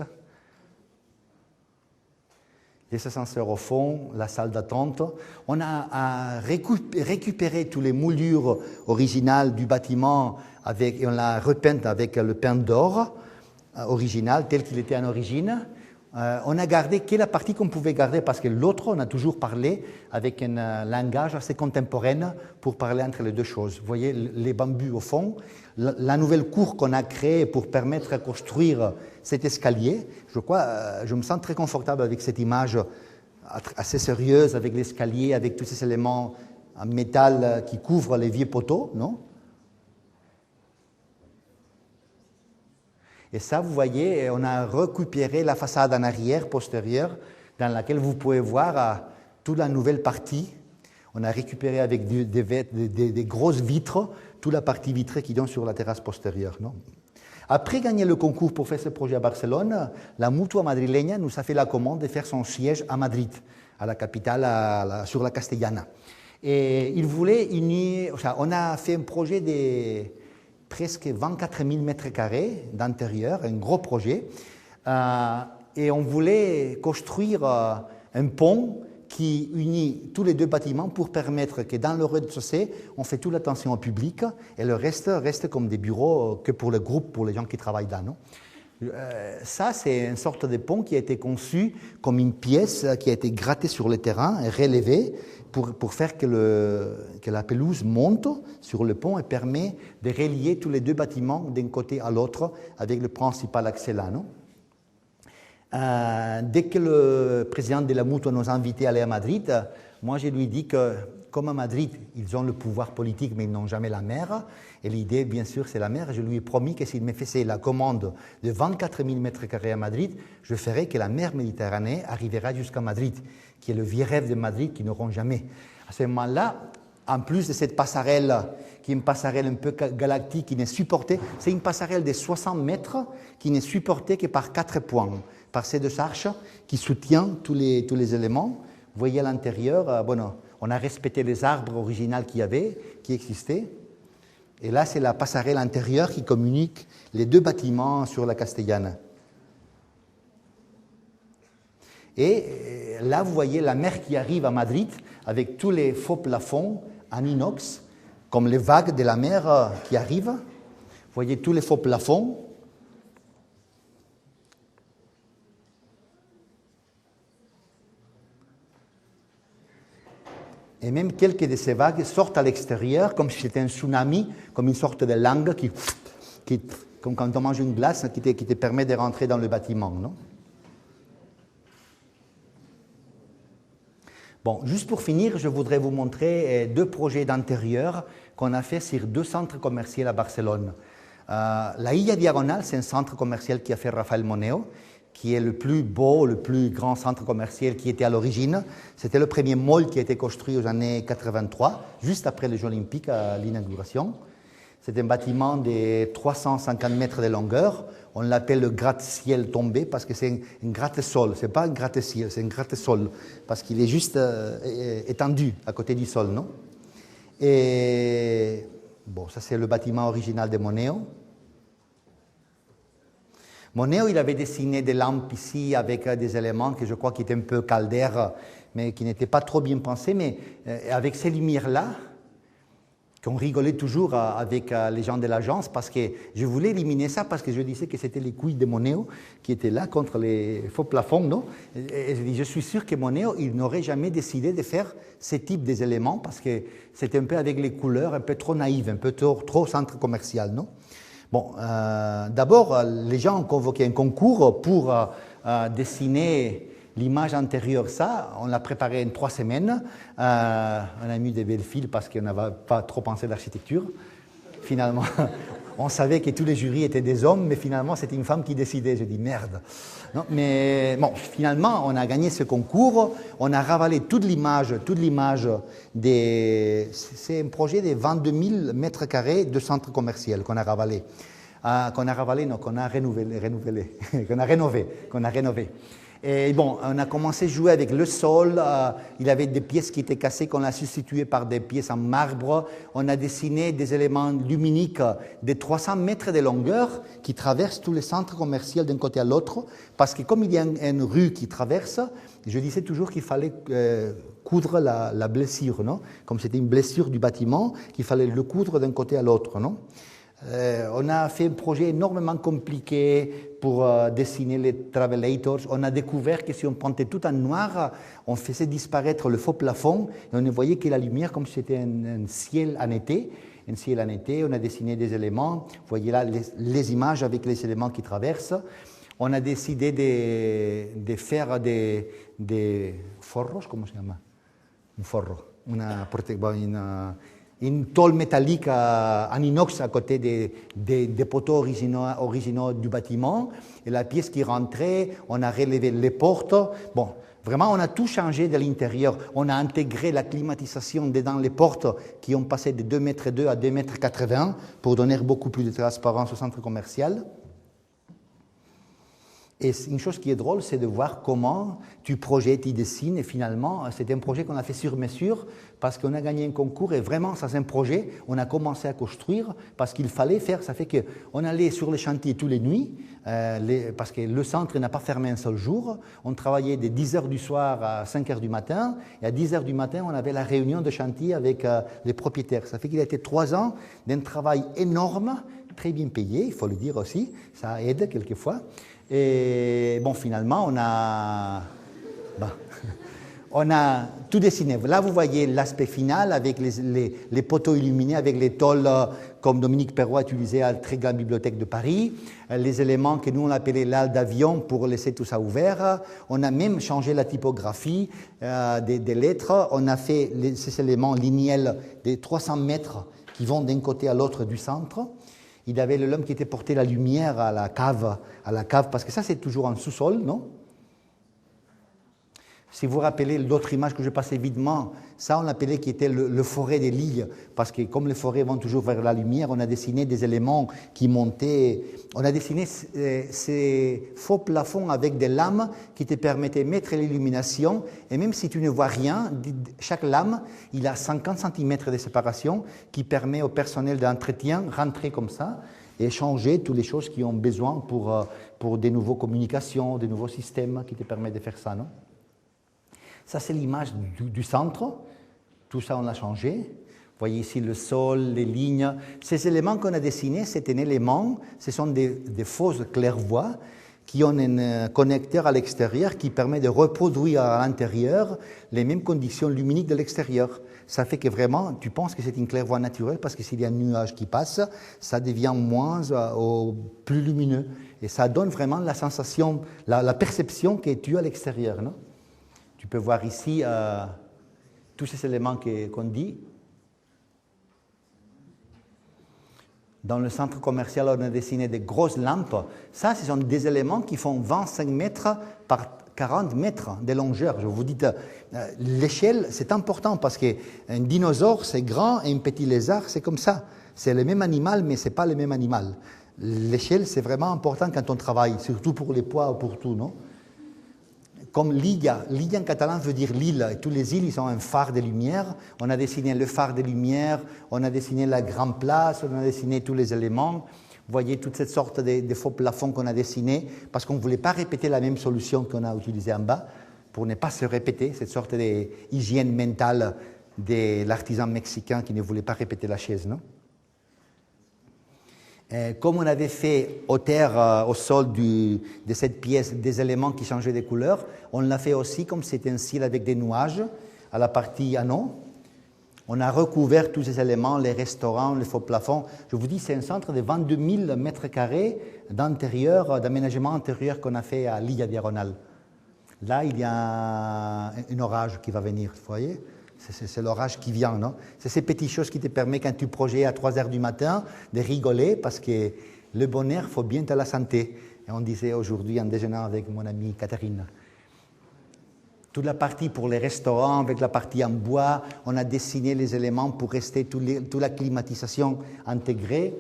Les ascenseurs au fond, la salle d'attente. On a récupéré toutes les moulures originales du bâtiment et on l'a repeinte avec le pain d'or original tel qu'il était en origine. On a gardé que la partie qu'on pouvait garder, parce que l'autre, on a toujours parlé avec un langage assez contemporain pour parler entre les deux choses. Vous voyez les bambus au fond, la nouvelle cour qu'on a créée pour permettre de construire cet escalier. Je me sens très confortable avec cette image assez sérieuse, avec l'escalier, avec tous ces éléments en métal qui couvrent les vieux poteaux, non? Et ça, vous voyez, on a récupéré la façade en arrière, postérieure, dans laquelle vous pouvez voir toute la nouvelle partie. On a récupéré avec des grosses vitres, toute la partie vitrée qui donne sur la terrasse postérieure. Non? Après gagner le concours pour faire ce projet à Barcelone, la Mutua madrileña nous a fait la commande de faire son siège à Madrid, à la capitale, sur la Castellana. Et il voulait unir, on a fait un projet de presque 24 000 mètres carrés d'intérieur, un gros projet, et on voulait construire un pont qui unit tous les deux bâtiments pour permettre que dans le rez-de-chaussée, on fait toute l'attention au public et le reste comme des bureaux que pour le groupe, pour les gens qui travaillent là. Non? Ça, c'est une sorte de pont qui a été conçu comme une pièce qui a été grattée sur le terrain et relevée pour faire que la pelouse monte sur le pont et permet de relier tous les deux bâtiments d'un côté à l'autre avec le principal accès là. Non? Dès que le président de la Mutua nous a invités à aller à Madrid, moi je lui ai dit que comme à Madrid, ils ont le pouvoir politique mais ils n'ont jamais la mer, et l'idée bien sûr c'est la mer, je lui ai promis que s'il me faisait la commande de 24 000 mètres carrés à Madrid, je ferais que la mer Méditerranée arrivera jusqu'à Madrid, qui est le vieux rêve de Madrid qu'ils n'auront jamais. À ce moment-là, en plus de cette passerelle, qui est une passerelle un peu galactique, qui n'est supportée, c'est une passerelle de 60 mètres qui n'est supportée que par 4 points, par ces deux arches qui soutiennent tous les éléments. Vous voyez à l'intérieur, on a respecté les arbres originaux qu'il y avait, qui existaient. Et là, c'est la passerelle intérieure qui communique les deux bâtiments sur la Castellana. Et là, vous voyez la mer qui arrive à Madrid avec tous les faux plafonds en inox, comme les vagues de la mer qui arrivent. Vous voyez tous les faux plafonds. Et même quelques de ces vagues sortent à l'extérieur comme si c'était un tsunami, comme une sorte de langue comme quand on mange une glace qui te permet de rentrer dans le bâtiment. Non? Bon, juste pour finir, je voudrais vous montrer 2 projets d'intérieur qu'on a fait sur 2 centres commerciaux à Barcelone. La Illa Diagonal, c'est un centre commercial qui a fait Rafael Moneo, qui est le plus beau, le plus grand centre commercial qui était à l'origine. C'était le premier mall qui a été construit aux années 83, juste après les Jeux Olympiques à l'inauguration. C'est un bâtiment de 350 mètres de longueur. On l'appelle le gratte-ciel tombé parce que c'est un gratte-sol. Ce n'est pas un gratte-ciel, c'est un gratte-sol parce qu'il est juste étendu à côté du sol. Non? Et bon, ça c'est le bâtiment original de Moneo. Moneo, il avait dessiné des lampes ici avec des éléments que je crois qui étaient un peu caldaires, mais qui n'étaient pas trop bien pensés. Mais avec ces lumières-là, qu'on rigolait toujours avec les gens de l'agence, parce que je voulais éliminer ça, parce que je disais que c'était les couilles de Moneo qui étaient là contre les faux plafonds. Non? Et je dis, je suis sûr que Moneo, il n'aurait jamais décidé de faire ce type d'éléments, parce que c'était un peu avec les couleurs, un peu trop naïf, un peu trop centre commercial. Non? Bon, d'abord, les gens ont convoqué un concours pour dessiner l'image antérieure. Ça, on l'a préparé en 3 semaines. On a mis des belles fils parce qu'on n'avait pas trop pensé à l'architecture. Finalement, on savait que tous les jurys étaient des hommes, mais finalement, c'était une femme qui décidait. Je dis merde. Non, mais bon, finalement, on a gagné ce concours. On a ravalé toute l'image des... C'est un projet de 22 000 mètres carrés de centre commercial qu'on a ravalé. Qu'on a rénové. Et bon, on a commencé à jouer avec le sol. Il y avait des pièces qui étaient cassées qu'on a substituées par des pièces en marbre. On a dessiné des éléments luminiques de 300 mètres de longueur qui traversent tous les centres commerciaux d'un côté à l'autre. Parce que comme il y a une rue qui traverse, je disais toujours qu'il fallait coudre la blessure, non? Comme c'était une blessure du bâtiment, qu'il fallait le coudre d'un côté à l'autre, non? On a fait un projet énormément compliqué pour dessiner les travelators. On a découvert que si on peintait tout en noir, on faisait disparaître le faux plafond et on ne voyait que la lumière comme si c'était un ciel en été. Un ciel en été, on a dessiné des éléments. Vous voyez là les images avec les éléments qui traversent. On a décidé de faire des forros, comment ça s'appelle? Un forro. Une tôle métallique en inox à côté des poteaux originaux du bâtiment. Et la pièce qui rentrait, on a relevé les portes. Bon, vraiment, on a tout changé de l'intérieur. On a intégré la climatisation dedans les portes qui ont passé de 2,2 m à 2,80 m pour donner beaucoup plus de transparence au centre commercial. Et une chose qui est drôle, c'est de voir comment tu projettes, tu dessines. Et finalement, c'était un projet qu'on a fait sur mesure parce qu'on a gagné un concours. Et vraiment, ça c'est un projet, on a commencé à construire parce qu'il fallait faire. Ça fait qu'on allait sur les chantiers tous les nuits parce que le centre n'a pas fermé un seul jour. On travaillait de 10 h du soir à 5 h du matin. Et à 10 h du matin, on avait la réunion de chantier avec les propriétaires. Ça fait qu'il a été 3 ans d'un travail énorme, très bien payé, il faut le dire aussi. Ça aide quelquefois. Et bon, finalement, on a tout dessiné. Là, vous voyez l'aspect final avec les poteaux illuminés, avec les tôles comme Dominique Perrois utilisait à la très grande bibliothèque de Paris, les éléments que nous on appelait l'aile d'avion pour laisser tout ça ouvert. On a même changé la typographie des lettres. On a fait ces éléments linéaires de 300 mètres qui vont d'un côté à l'autre du centre. Il y avait l'homme qui était porté la lumière à la cave, parce que ça c'est toujours en sous-sol, non? Si vous vous rappelez l'autre image que je passais videment, ça on l'appelait qui était le forêt des lits, parce que comme les forêts vont toujours vers la lumière, on a dessiné des éléments qui montaient. On a dessiné ces faux plafonds avec des lames qui te permettaient de mettre l'illumination, et même si tu ne vois rien, chaque lame, il a 50 cm de séparation qui permet au personnel d'entretien de rentrer comme ça et changer toutes les choses qui ont besoin pour des nouvelles communications, des nouveaux systèmes qui te permettent de faire ça, non? Ça, c'est l'image du centre. Tout ça, on l'a changé. Vous voyez ici le sol, les lignes. Ces éléments qu'on a dessinés, c'est un élément, ce sont des fausses claire-voies qui ont un connecteur à l'extérieur qui permet de reproduire à l'intérieur les mêmes conditions luminiques de l'extérieur. Ça fait que vraiment, tu penses que c'est une claire-voie naturelle parce que s'il y a un nuage qui passe, ça devient moins ou plus lumineux. Et ça donne vraiment la sensation, la perception que tu as à l'extérieur, non? Tu peux voir ici tous ces éléments qu'on dit. Dans le centre commercial, on a dessiné des grosses lampes. Ça, ce sont des éléments qui font 25 mètres par 40 mètres de longueur. Je vous dis, l'échelle, c'est important parce qu'un dinosaure, c'est grand et un petit lézard, c'est comme ça. C'est le même animal, mais ce n'est pas le même animal. L'échelle, c'est vraiment important quand on travaille, surtout pour les poids ou pour tout, non? Comme l'illa en catalan veut dire l'île, et tous les îles, ils ont un phare de lumière. On a dessiné le phare de lumière, on a dessiné la grande place, on a dessiné tous les éléments. Vous voyez toute cette sorte de faux plafonds qu'on a dessinés, parce qu'on ne voulait pas répéter la même solution qu'on a utilisée en bas, pour ne pas se répéter, cette sorte d'hygiène mentale de l'artisan mexicain qui ne voulait pas répéter la chaise, non? Comme on avait fait au terre, au sol de cette pièce, des éléments qui changeaient de couleur, on l'a fait aussi comme c'était un ciel avec des nuages à la partie anneau. On a recouvert tous ces éléments, les restaurants, les faux plafonds. Je vous dis, c'est un centre de 22 000 mètres carrés d'intérieur, d'aménagement intérieur qu'on a fait à l'Illa Diagonal. Là, il y a un orage qui va venir, vous voyez? C'est l'orage qui vient, non? C'est ces petites choses qui te permettent, quand tu projettes à 3 heures du matin, de rigoler, parce que le bonheur, il faut bien de la santé. Et on disait aujourd'hui en déjeunant avec mon amie Catherine. Toute la partie pour les restaurants, avec la partie en bois, on a dessiné les éléments pour rester toute la climatisation intégrée.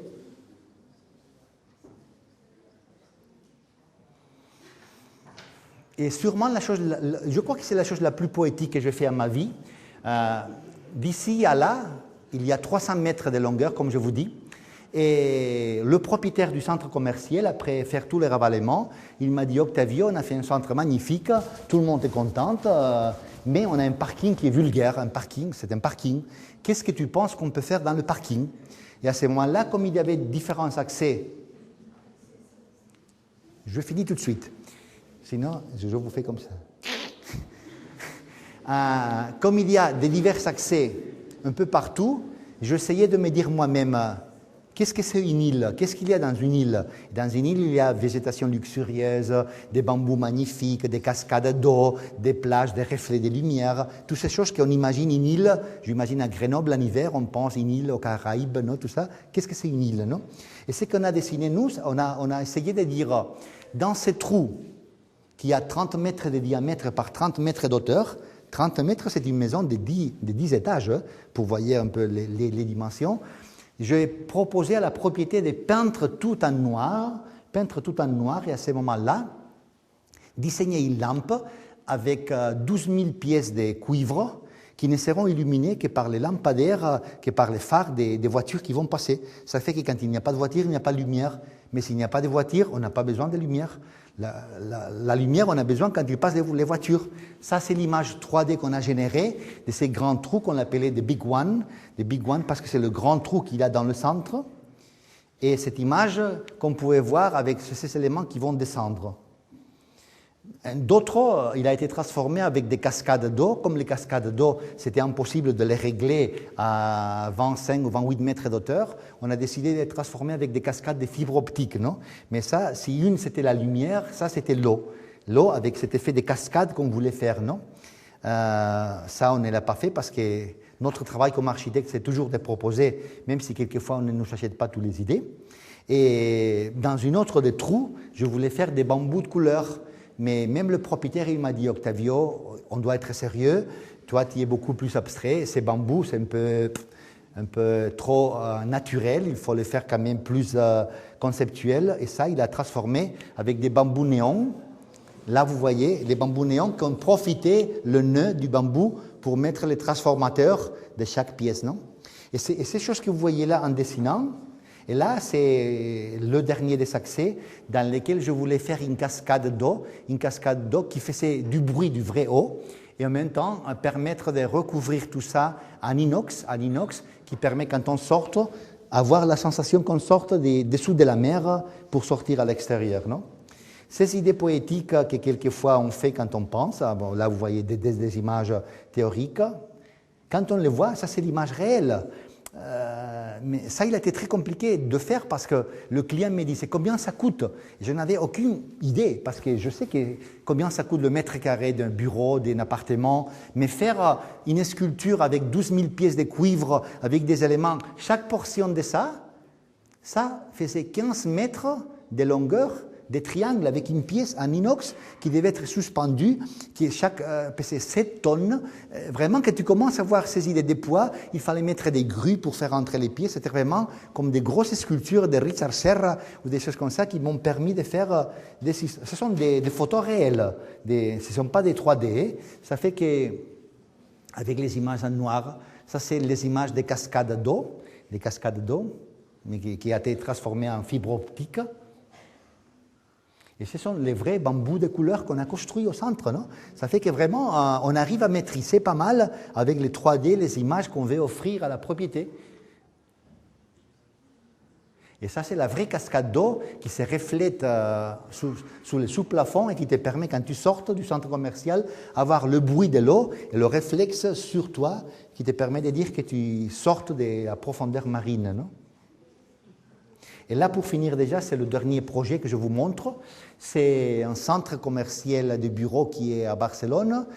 Et sûrement, je crois que c'est la chose la plus poétique que j'ai fait à ma vie. D'ici à là, il y a 300 mètres de longueur, comme je vous dis. Et le propriétaire du centre commercial, après faire tous les ravalements, il m'a dit « Octavio, on a fait un centre magnifique, tout le monde est content, mais on a un parking qui est vulgaire, un parking, c'est un parking. Qu'est-ce que tu penses qu'on peut faire dans le parking ?» Et à ce moment-là, comme il y avait différents accès, je finis tout de suite, sinon je vous fais comme ça. Comme il y a des divers accès un peu partout, j'essayais de me dire moi-même qu'est-ce que c'est une île? Qu'est-ce qu'il y a dans une île? Dans une île, il y a végétation luxurieuse, des bambous magnifiques, des cascades d'eau, des plages, des reflets de lumière, toutes ces choses qu'on imagine une île. J'imagine à Grenoble en hiver, on pense une île aux Caraïbes, non, tout ça. Qu'est-ce que c'est une île, non? Et ce qu'on a dessiné, nous, on a essayé de dire, dans ces trous qui a 30 mètres de diamètre par 30 mètres d'auteur, 30 mètres, c'est une maison de 10 étages, pour voir un peu les dimensions. J'ai proposé à la propriété de peindre tout en noir, et à ce moment-là, dissigner une lampe avec 12 000 pièces de cuivre qui ne seront illuminées que par les lampadaires, que par les phares des voitures qui vont passer. Ça fait que quand il n'y a pas de voiture, il n'y a pas de lumière. Mais s'il n'y a pas de voiture, on n'a pas besoin de lumière. La lumière, on a besoin quand il passe les voitures. Ça, c'est l'image 3D qu'on a générée de ces grands trous qu'on appelait des Big One parce que c'est le grand trou qu'il y a dans le centre. Et cette image qu'on pouvait voir avec ces éléments qui vont descendre. D'autres, il a été transformé avec des cascades d'eau. Comme les cascades d'eau, c'était impossible de les régler à 25 ou 28 mètres d'auteur, on a décidé de les transformer avec des cascades de fibres optiques. Non? Mais ça, si une c'était la lumière, ça c'était l'eau. L'eau avec cet effet de cascade qu'on voulait faire. Non? Ça, on ne l'a pas fait parce que notre travail comme architecte, c'est toujours de proposer, même si quelquefois on ne nous achète pas toutes les idées. Et dans une autre des trous, je voulais faire des bambous de couleur. Mais même le propriétaire, il m'a dit, Octavio, on doit être sérieux, toi tu es beaucoup plus abstrait, ces bambous c'est un peu trop naturel, il faut les faire quand même plus conceptuel, et ça il a transformé avec des bambous néons. Là vous voyez, les bambous néons qui ont profité le nœud du bambou pour mettre les transformateurs de chaque pièce, non? Et ces choses que vous voyez là en dessinant, et là, c'est le dernier des accès dans lequel je voulais faire une cascade d'eau qui faisait du bruit, du vrai eau, et en même temps permettre de recouvrir tout ça en inox qui permet quand on sort, avoir la sensation qu'on sorte dessous de la mer pour sortir à l'extérieur. Non? Ces idées poétiques que quelquefois on fait quand on pense, bon, là vous voyez des images théoriques, quand on les voit, ça c'est l'image réelle. Mais ça, il a été très compliqué de faire parce que le client me disait combien ça coûte. Je n'avais aucune idée parce que je sais combien ça coûte le mètre carré d'un bureau, d'un appartement. Mais faire une sculpture avec 12 000 pièces de cuivre, avec des éléments, chaque portion de ça faisait 15 mètres de longueur, des triangles avec une pièce en inox qui devait être suspendue, qui chaque pesait 7 tonnes. Vraiment, quand tu commences à voir ces idées de poids, il fallait mettre des grues pour faire entrer les pièces. C'était vraiment comme des grosses sculptures de Richard Serra ou des choses comme ça qui m'ont permis de faire ce sont des photos réelles, ce ne sont pas des 3D. Ça fait que, avec les images en noir, ça c'est les images des cascades d'eau, mais qui a été transformées en fibre optique. Et ce sont les vrais bambous de couleur qu'on a construits au centre. Non? Ça fait que vraiment, on arrive à maîtriser pas mal avec les 3D, les images qu'on veut offrir à la propriété. Et ça, c'est la vraie cascade d'eau qui se reflète sous le sous-plafond et qui te permet, quand tu sortes du centre commercial, avoir le bruit de l'eau et le réflexe sur toi qui te permet de dire que tu sortes de la profondeur marine. Non? Et là, pour finir déjà, c'est le dernier projet que je vous montre. C'est un centre commercial de bureaux qui est à Barcelone.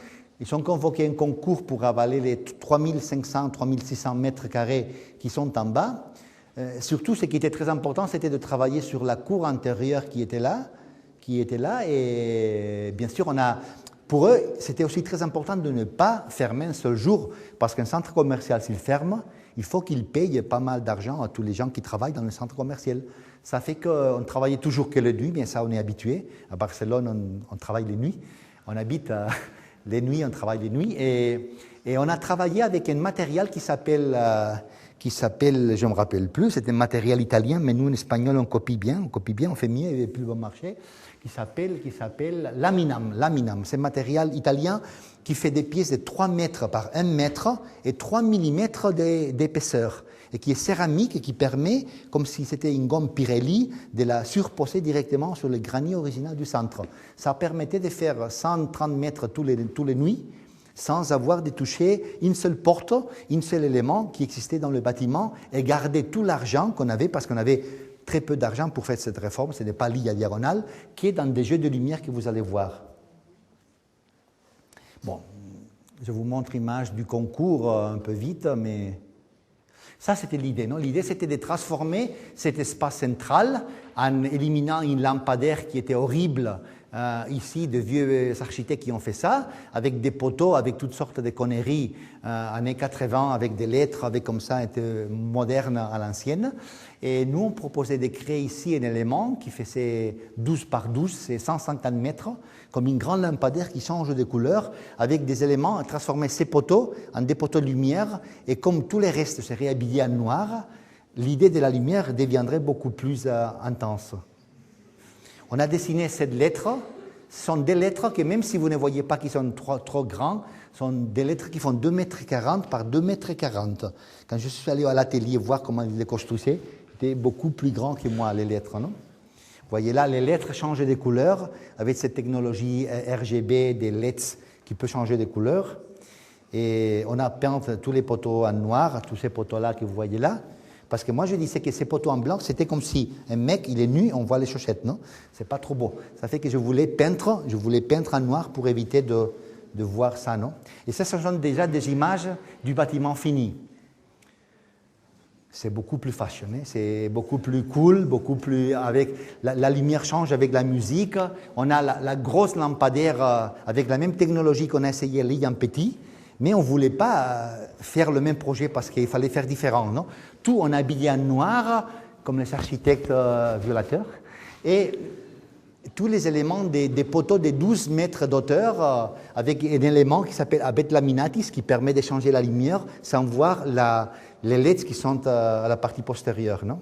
Ils ont convoqué un concours pour avaler les 3500-3600 mètres carrés qui sont en bas. Surtout, ce qui était très important, c'était de travailler sur la cour intérieure qui était là. Et bien sûr, pour eux, c'était aussi très important de ne pas fermer un seul jour, parce qu'un centre commercial, s'il ferme, il faut qu'il paye pas mal d'argent à tous les gens qui travaillent dans le centre commercial. Ça fait qu'on travaillait toujours que les nuits, bien ça, on est habitué. À Barcelone, on travaille les nuits. On habite les nuits, on travaille les nuits. Et on a travaillé avec un matériel qui s'appelle, je ne me rappelle plus, c'est un matériel italien, mais nous, en espagnol, on copie bien, on fait mieux, il est plus bon marché, qui s'appelle Laminam. Laminam, c'est un matériel italien qui fait des pièces de 3 mètres par 1 mètre et 3 mm d'épaisseur, et qui est céramique et qui permet, comme si c'était une gomme Pirelli, de la surposer directement sur le granit original du centre. Ça permettait de faire 130 mètres tous les nuits, sans avoir de toucher une seule porte, un seul élément qui existait dans le bâtiment, et garder tout l'argent qu'on avait, parce qu'on avait très peu d'argent pour faire cette réforme, ce n'est pas lit à diagonale, qui est dans des jeux de lumière que vous allez voir. Bon, je vous montre l'image du concours un peu vite, mais ça c'était l'idée, non? L'idée c'était de transformer cet espace central en éliminant une lampadaire qui était horrible. Ici, de vieux architectes qui ont fait ça, avec des poteaux, avec toutes sortes de conneries, années 80, avec des lettres, avec comme ça, moderne à l'ancienne. Et nous, on proposait de créer ici un élément qui faisait 12 par 12, c'est 150 mètres, comme une grande lampadaire qui change de couleur, avec des éléments, transformer ces poteaux en des poteaux de lumière, et comme tous les restes seraient habillés en noir, l'idée de la lumière deviendrait beaucoup plus intense. On a dessiné cette lettre. Ce sont des lettres que, même si vous ne voyez pas qu'ils sont trop grands, sont des lettres qui font 2,40 m par 2,40 m. Quand je suis allé à l'atelier voir comment ils les construisaient, c'était beaucoup plus grand que moi, les lettres. Non? Vous voyez là, les lettres changent de couleur avec cette technologie RGB des LEDs qui peut changer de couleur. Et on a peint tous les poteaux en noir, tous ces poteaux-là que vous voyez là. Parce que moi, je disais que ces poteaux en blanc, c'était comme si un mec, il est nu, on voit les chaussettes, non? C'est pas trop beau. Ça fait que je voulais peindre en noir pour éviter de voir ça, non? Et ça, ce sont déjà des images du bâtiment fini. C'est beaucoup plus fashion, hein? C'est beaucoup plus cool, beaucoup plus... avec la lumière change avec la musique. On a la grosse lampadaire avec la même technologie qu'on a essayé là en petit. Mais on ne voulait pas faire le même projet parce qu'il fallait faire différent. Non? Tout on a habillé en noir, comme les architectes violateurs. Et tous les éléments des poteaux de 12 mètres d'auteur, avec un élément qui s'appelle abet laminatis, qui permet de changer la lumière sans voir les LEDs qui sont à la partie postérieure. Non?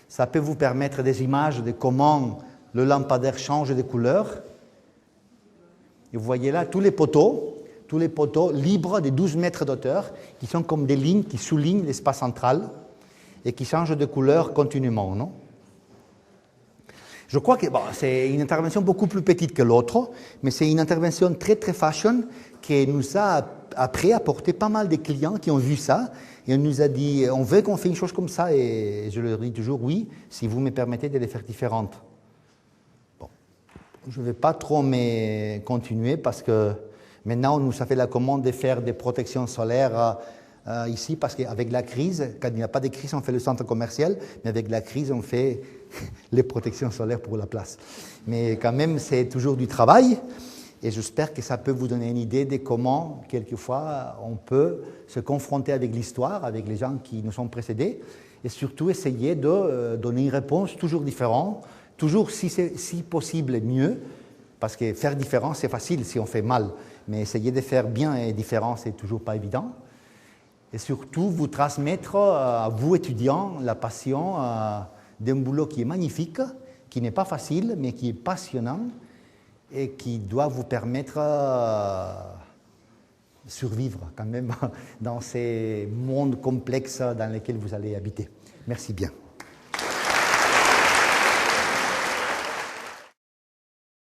Ça peut vous permettre des images de comment le lampadaire change de couleur. Et vous voyez là tous les poteaux libres de 12 mètres d'auteur, qui sont comme des lignes qui soulignent l'espace central et qui changent de couleur continuellement. Non? Je crois que c'est une intervention beaucoup plus petite que l'autre, mais c'est une intervention très très fashion qui nous a après apporté pas mal de clients qui ont vu ça et on nous a dit on veut qu'on fasse une chose comme ça, et je leur dis toujours oui, si vous me permettez de les faire différentes. Bon, je ne vais pas trop continuer parce que maintenant, on nous a fait la commande de faire des protections solaires ici, parce qu'avec la crise, quand il n'y a pas de crise, on fait le centre commercial, mais avec la crise, on fait les protections solaires pour la place. Mais quand même, c'est toujours du travail, et j'espère que ça peut vous donner une idée de comment, quelquefois, on peut se confronter avec l'histoire, avec les gens qui nous ont précédés, et surtout essayer de donner une réponse toujours différente, toujours, si possible, mieux, parce que faire différent, c'est facile si on fait mal. Mais essayer de faire bien et différent, c'est toujours pas évident. Et surtout, vous transmettre à vous, étudiants, la passion d'un boulot qui est magnifique, qui n'est pas facile, mais qui est passionnant et qui doit vous permettre de survivre quand même dans ces mondes complexes dans lesquels vous allez habiter. Merci bien.